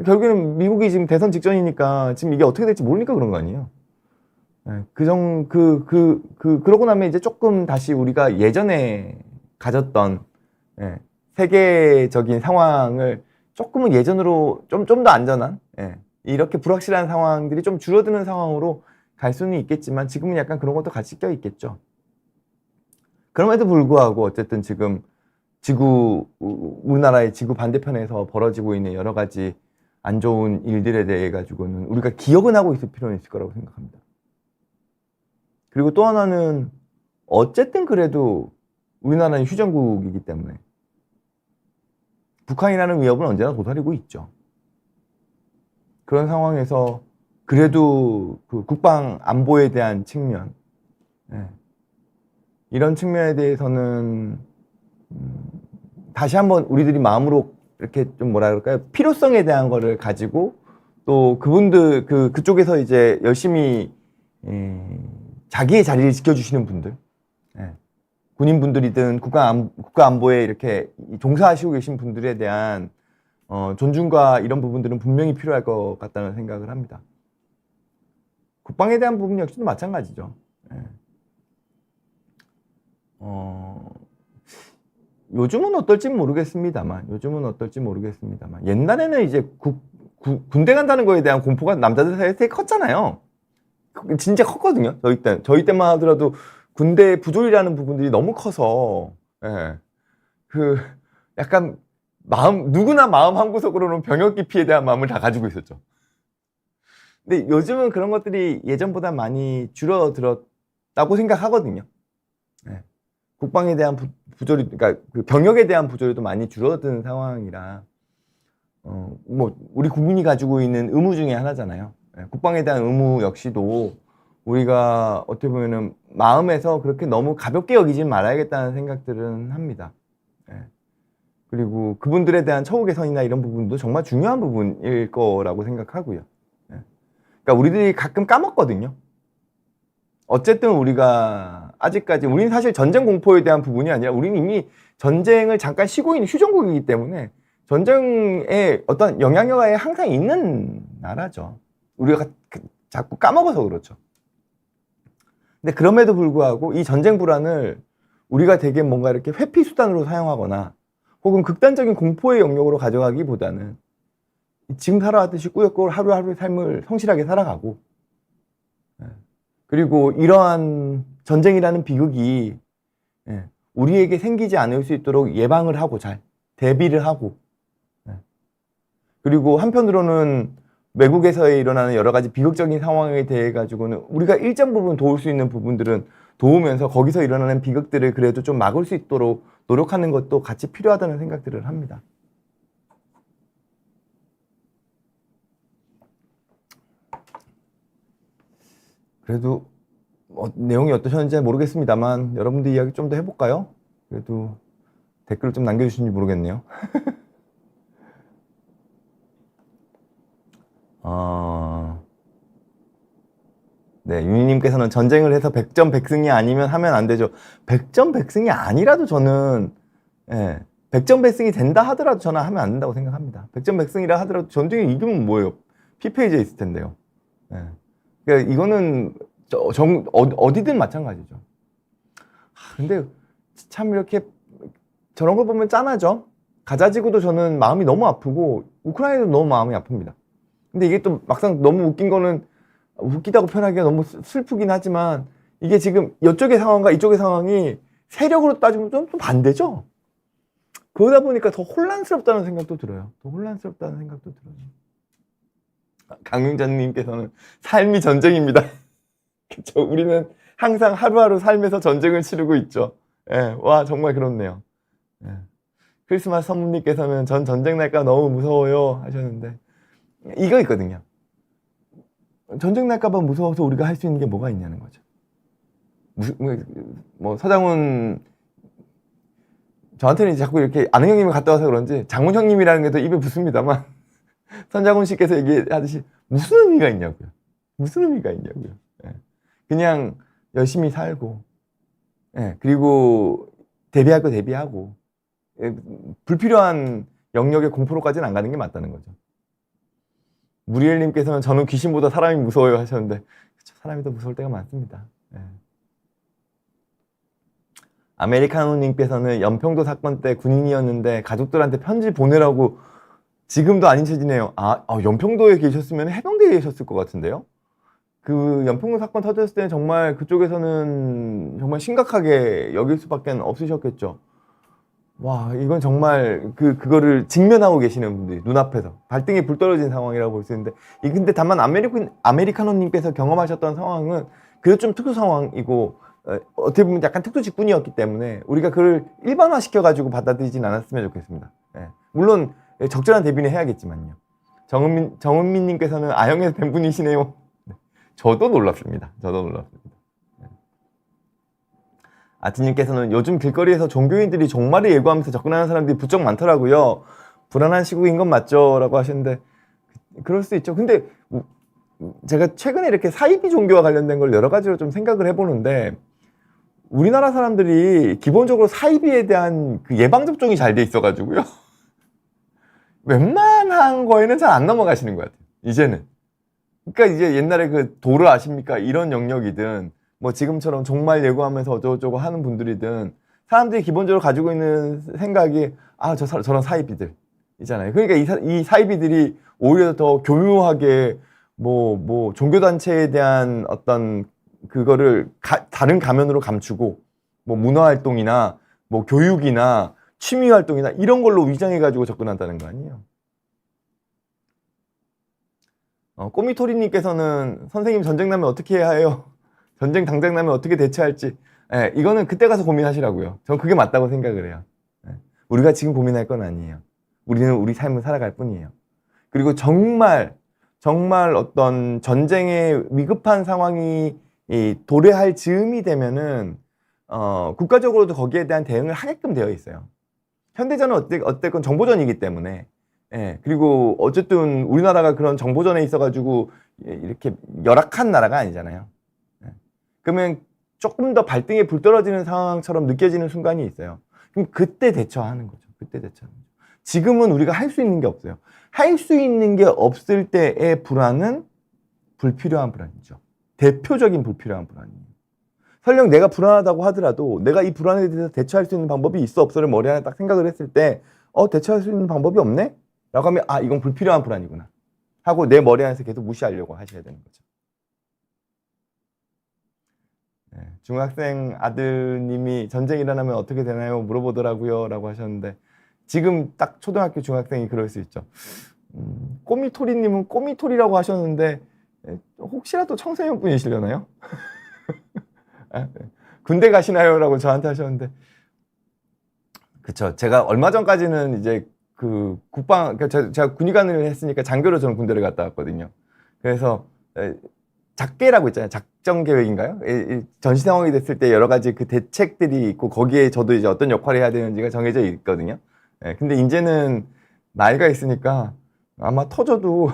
결국에는 미국이 지금 대선 직전이니까 지금 이게 어떻게 될지 모르니까 그런 거 아니에요. 그러고 나면 이제 조금 다시 우리가 예전에 가졌던 세계적인 상황을 조금은 예전으로 좀 더 안전한 이렇게 불확실한 상황들이 좀 줄어드는 상황으로 갈 수는 있겠지만 지금은 약간 그런 것도 같이 껴 있겠죠. 그럼에도 불구하고 어쨌든 지금 우리나라의 지구 반대편에서 벌어지고 있는 여러 가지 안 좋은 일들에 대해 가지고는 우리가 기억은 하고 있을 필요는 있을 거라고 생각합니다. 그리고 또 하나는 어쨌든 그래도 우리나라는 휴전국이기 때문에 북한이라는 위협은 언제나 도사리고 있죠. 그런 상황에서 그래도 그 국방 안보에 대한 측면, 이런 측면에 대해서는 다시 한번 우리들이 마음으로 이렇게 좀 뭐라 그럴까요? 필요성에 대한 거를 가지고 또 그분들 그쪽에서 이제 열심히 자기의 자리를 지켜주시는 분들, 군인분들이든 국가 안보에 이렇게 종사하시고 계신 분들에 대한 존중과 이런 부분들은 분명히 필요할 것 같다는 생각을 합니다. 국방에 대한 부분 역시도 마찬가지죠. 요즘은 어떨지 모르겠습니다만 옛날에는 이제 군대 간다는 거에 대한 공포가 남자들 사이에 되게 컸잖아요. 진짜 컸거든요. 저희 때만 하더라도 군대 부조리라는 부분들이 너무 커서 약간 누구나 마음 한구석으로는 병역 기피에 대한 마음을 다 가지고 있었죠. 근데 요즘은 그런 것들이 예전보다 많이 줄어들었다고 생각하거든요. 국방에 대한 부조리, 그러니까 그 병역에 대한 부조리도 많이 줄어든 상황이라 뭐 우리 국민이 가지고 있는 의무 중에 하나잖아요. 국방에 대한 의무 역시도 우리가 어떻게 보면은 마음에서 그렇게 너무 가볍게 여기지 말아야겠다는 생각들은 합니다. 그리고 그분들에 대한 처우 개선이나 이런 부분도 정말 중요한 부분일 거라고 생각하고요. 그러니까 우리들이 가끔 까먹거든요. 어쨌든 우리가 아직까지 우리는 사실 전쟁 공포에 대한 부분이 아니라 우리는 이미 전쟁을 잠깐 쉬고 있는 휴전국이기 때문에 전쟁에 어떤 영향력이 항상 있는 나라죠. 우리가 자꾸 까먹어서 그렇죠. 근데 그럼에도 불구하고 이 전쟁 불안을 우리가 되게 뭔가 이렇게 회피 수단으로 사용하거나 혹은 극단적인 공포의 영역으로 가져가기보다는 지금 살아왔듯이 꾸역꾸역 하루하루의 삶을 성실하게 살아가고, 그리고 이러한 전쟁이라는 비극이 우리에게 생기지 않을 수 있도록 예방을 하고 잘 대비를 하고, 그리고 한편으로는 외국에서 일어나는 여러 가지 비극적인 상황에 대해 가지고는 우리가 일정 부분 도울 수 있는 부분들은 도우면서 거기서 일어나는 비극들을 그래도 좀 막을 수 있도록 노력하는 것도 같이 필요하다는 생각들을 합니다. 그래도 내용이 어떠셨는지 모르겠습니다만 여러분들 이야기 좀 더 해볼까요? 그래도 댓글을 좀 남겨주시는지 모르겠네요. 네, 윤희님께서는 전쟁을 해서 백전백승이 아니면 하면 안 되죠. 백전백승이 아니라도 저는, 백전백승이 된다 하더라도 저는 하면 안 된다고 생각합니다. 백전백승이라 하더라도 전쟁에 이기면 뭐예요? 피폐해져 있을 텐데요. 그러니까 이거는 어디든 마찬가지죠. 근데 참 이렇게 저런 걸 보면 짠하죠. 가자지구도 저는 마음이 너무 아프고 우크라이나도 너무 마음이 아픕니다. 근데 이게 또 막상 너무 웃긴 거는 웃기다고 표현하기가 너무 슬프긴 하지만 이게 지금 이쪽의 상황과 이쪽의 상황이 세력으로 따지면 좀 반대죠. 그러다 보니까 더 혼란스럽다는 생각도 들어요. 더 혼란스럽다는 생각도 들어요. 강윤자님께서는 삶이 전쟁입니다. 그쵸? 우리는 항상 하루하루 삶에서 전쟁을 치르고 있죠. 예, 와, 정말 그렇네요. 예. 크리스마스 선물님께서는 전 전쟁 날까 너무 무서워요 하셨는데, 이거 있거든요. 전쟁 날까봐 무서워서 우리가 할 수 있는 게 뭐가 있냐는 거죠. 뭐 서장훈 저한테는 자꾸 이렇게 아는 형님이 갔다 와서 그런지 장훈 형님이라는 게 더 입에 붙습니다만 선장훈 씨께서 얘기하듯이 무슨 의미가 있냐고요. 무슨 의미가 있냐고요. 예. 그냥 열심히 살고, 예. 그리고 대비할 거 대비하고, 예. 불필요한 영역의 공포로까지는 안 가는 게 맞다는 거죠. 무리엘님께서는 저는 귀신보다 사람이 무서워요 하셨는데, 그쵸, 사람이 더 무서울 때가 많습니다. 예. 아메리카노님께서는 연평도 사건 때 군인이었는데 가족들한테 편지 보내라고 지금도 안 잊혀지네요. 연평도에 계셨으면 해병대에 계셨을 것 같은데요? 그 연평도 사건 터졌을 때 정말 그쪽에서는 정말 심각하게 여길 수밖에 없으셨겠죠. 와, 이건 정말 그거를 직면하고 계시는 분들이 눈앞에서 발등에 불 떨어진 상황이라고 볼 수 있는데, 근데 다만 아메리카노님께서 경험하셨던 상황은 그래도 좀 특수 상황이고, 어떻게 보면 약간 특수 직군이었기 때문에 우리가 그걸 일반화시켜가지고 받아들이진 않았으면 좋겠습니다. 예. 물론 적절한 대비는 해야겠지만요. 정은민님께서는 아영에서 뵌 분이시네요. 저도 놀랍습니다. 저도 놀랍습니다. 예. 아티님께서는 요즘 길거리에서 종교인들이 종말을 예고하면서 접근하는 사람들이 부쩍 많더라고요. 불안한 시국인 건 맞죠? 라고 하시는데, 그럴 수 있죠. 근데 제가 최근에 이렇게 사이비 종교와 관련된 걸 여러 가지로 좀 생각을 해보는데, 우리나라 사람들이 기본적으로 사이비에 대한 그 예방접종이 잘 돼 있어가지고요. 웬만한 거에는 잘 안 넘어가시는 것 같아요. 이제는. 그러니까 이제 옛날에 그 도를 아십니까? 이런 영역이든, 뭐 지금처럼 종말 예고하면서 어쩌고저쩌고 하는 분들이든, 사람들이 기본적으로 가지고 있는 생각이, 저런 사이비들 있잖아요. 그러니까 이 사이비들이 오히려 더 교묘하게 종교단체에 대한 어떤 그거를 다른 가면으로 감추고, 뭐 문화활동이나 뭐 교육이나 취미활동이나 이런 걸로 위장해가지고 접근한다는 거 아니에요. 꼬미토리님께서는 선생님 전쟁 나면 어떻게 해야 해요? 전쟁 당장 나면 어떻게 대처할지. 예, 이거는 그때 가서 고민하시라고요. 전 그게 맞다고 생각을 해요. 예, 우리가 지금 고민할 건 아니에요. 우리는 우리 삶을 살아갈 뿐이에요. 그리고 정말 어떤 전쟁의 위급한 상황이 도래할 즈음이 되면은 국가적으로도 거기에 대한 대응을 하게끔 되어 있어요. 현대전은 어쨌건 정보전이기 때문에, 예, 그리고 어쨌든 우리나라가 그런 정보전에 있어가지고 이렇게 열악한 나라가 아니잖아요. 예. 그러면 조금 더 발등에 불 떨어지는 상황처럼 느껴지는 순간이 있어요. 그럼 그때 대처하는 거죠. 그때 대처하는 거죠. 지금은 우리가 할 수 있는 게 없어요. 할 수 있는 게 없을 때의 불안은 불필요한 불안이죠. 대표적인 불필요한 불안이에요. 설령 내가 불안하다고 하더라도 내가 이 불안에 대해서 대처할 수 있는 방법이 있어 없어를 머리 안에 딱 생각을 했을 때 대처할 수 있는 방법이 없네? 라고 하면 이건 불필요한 불안이구나 하고 내 머리 안에서 계속 무시하려고 하셔야 되는 거죠. 네, 중학생 아드님이 전쟁 일어나면 어떻게 되나요? 물어보더라고요 라고 하셨는데, 지금 딱 초등학교 중학생이 그럴 수 있죠. 꼬미토리님은 꼬미토리라고 하셨는데 혹시라도 청소년 분이시려나요? 군대 가시나요? 라고 저한테 하셨는데, 그쵸. 제가 얼마 전까지는 이제 그 제가 군의관을 했으니까 장교로 저는 군대를 갔다 왔거든요. 그래서 작계라고 있잖아요. 작전 계획인가요? 전시 상황이 됐을 때 여러 가지 그 대책들이 있고 거기에 저도 이제 어떤 역할을 해야 되는지가 정해져 있거든요. 근데 이제는 나이가 있으니까 아마 터져도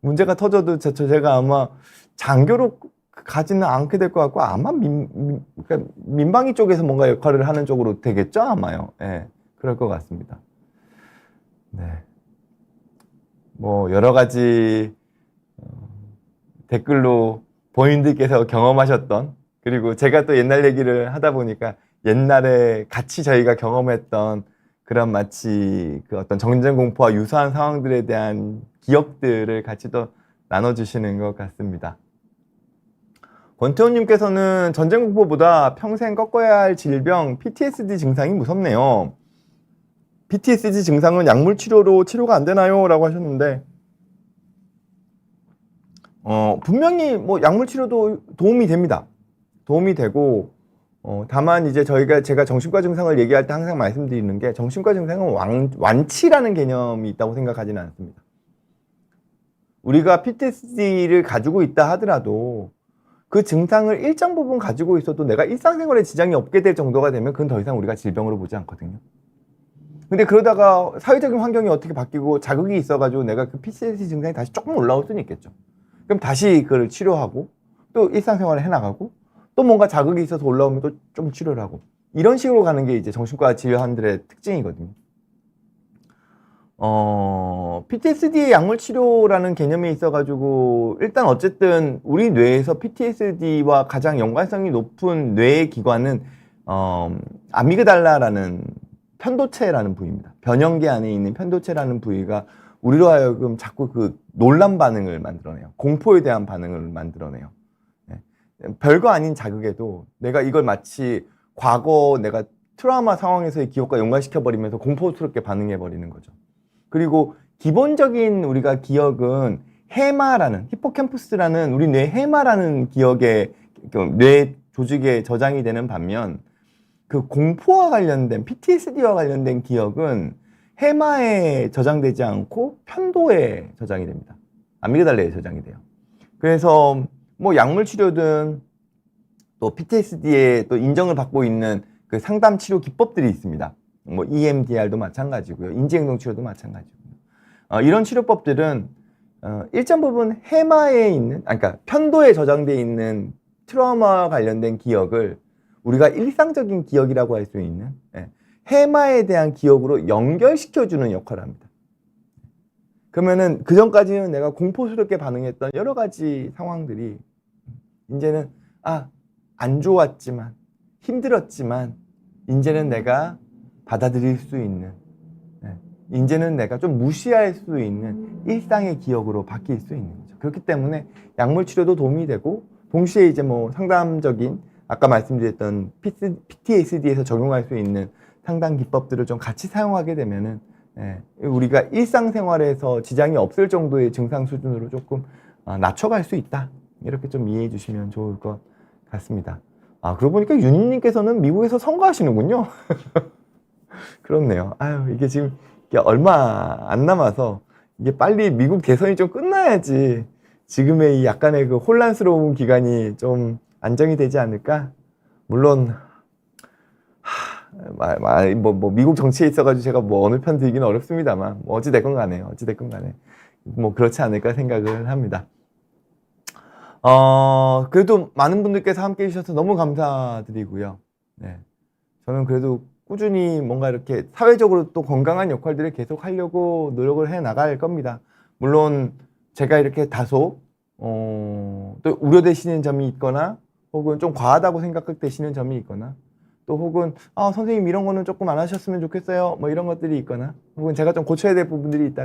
문제가 터져도 제가 아마 장교로 가지는 않게 될 것 같고, 아마 그러니까 민방위 쪽에서 뭔가 역할을 하는 쪽으로 되겠죠, 아마요. 예, 그럴 것 같습니다. 네, 뭐 여러 가지 댓글로 본인들께서 경험하셨던, 그리고 제가 또 옛날 얘기를 하다 보니까 옛날에 같이 저희가 경험했던 그런 마치 그 어떤 전쟁 공포와 유사한 상황들에 대한 기억들을 같이 또 나눠주시는 것 같습니다. 권태호님께서는 전쟁 공포보다 평생 꺾어야 할 질병 PTSD 증상이 무섭네요. PTSD 증상은 약물 치료로 치료가 안 되나요? 라고 하셨는데, 분명히 뭐 약물 치료도 도움이 됩니다. 도움이 되고, 다만 이제 제가 정신과 증상을 얘기할 때 항상 말씀드리는 게, 정신과 증상은 완치라는 개념이 있다고 생각하지는 않습니다. 우리가 PTSD를 가지고 있다 하더라도 그 증상을 일정 부분 가지고 있어도 내가 일상생활에 지장이 없게 될 정도가 되면 그건 더 이상 우리가 질병으로 보지 않거든요. 근데 그러다가 사회적인 환경이 어떻게 바뀌고 자극이 있어가지고 내가 그 PTSD 증상이 다시 조금 올라올 수는 있겠죠. 그럼 다시 그걸 치료하고 또 일상생활을 해나가고 또 뭔가 자극이 있어서 올라오면 또 좀 치료를 하고 이런 식으로 가는 게 이제 정신과 질환들의 특징이거든요. PTSD 약물 치료라는 개념이 있어가지고 일단 어쨌든 우리 뇌에서 PTSD와 가장 연관성이 높은 뇌의 기관은 아미그달라라는 편도체라는 부위입니다. 변형계 안에 있는 편도체라는 부위가 우리로 하여금 자꾸 그 논란 반응을 만들어내요. 공포에 대한 반응을 만들어내요. 네. 별거 아닌 자극에도 내가 이걸 마치 과거 내가 트라우마 상황에서의 기억과 연관시켜버리면서 공포스럽게 반응해버리는 거죠. 그리고 기본적인 우리가 기억은 헤마라는 히포캠퍼스라는 우리 뇌 헤마라는 기억에 뇌 조직에 저장이 되는 반면 그 공포와 관련된 PTSD와 관련된 기억은 헤마에 저장되지 않고 편도에 저장이 됩니다. 아미그달라에 저장이 돼요. 그래서 뭐 약물 치료든 또 PTSD에 또 인정을 받고 있는 그 상담 치료 기법들이 있습니다. 뭐 EMDR도 마찬가지고요. 인지행동 치료도 마찬가지고요. 이런 치료법들은 일정 부분 헤마에 있는, 그러니까 편도에 저장되어 있는 트라우마와 관련된 기억을 우리가 일상적인 기억이라고 할 수 있는 헤마에 대한 기억으로 연결시켜주는 역할을 합니다. 그러면은 그 전까지는 내가 공포스럽게 반응했던 여러 가지 상황들이 이제는 안 좋았지만 힘들었지만 이제는 내가 받아들일 수 있는, 이제는 내가 좀 무시할 수 있는 일상의 기억으로 바뀔 수 있는 거죠. 그렇기 때문에 약물 치료도 도움이 되고 동시에 이제 뭐 상담적인 아까 말씀드렸던 PTSD에서 적용할 수 있는 상담 기법들을 좀 같이 사용하게 되면은 우리가 일상생활에서 지장이 없을 정도의 증상 수준으로 조금 낮춰갈 수 있다. 이렇게 좀 이해해 주시면 좋을 것 같습니다. 그러고 보니까 윤희님께서는 미국에서 선거하시는군요. 그렇네요. 이게 지금 이게 얼마 안 남아서 이게 빨리 미국 대선이 좀 끝나야지 지금의 이 약간의 그 혼란스러운 기간이 좀 안정이 되지 않을까? 물론 뭐 미국 정치에 있어가지고 제가 뭐 어느 편 들기는 어렵습니다만 뭐 어찌됐건 간에 뭐 그렇지 않을까 생각을 합니다. 그래도 많은 분들께서 함께 해주셔서 너무 감사드리고요. 네. 저는 그래도 꾸준히 뭔가 이렇게 사회적으로 또 건강한 역할들을 계속 하려고 노력을 해 나갈 겁니다. 물론 제가 이렇게 다소 또 우려되시는 점이 있거나 혹은 좀 과하다고 생각되시는 점이 있거나 또 혹은 선생님 이런 거는 조금 안 하셨으면 좋겠어요 뭐 이런 것들이 있거나 혹은 제가 좀 고쳐야 될 부분들이 있다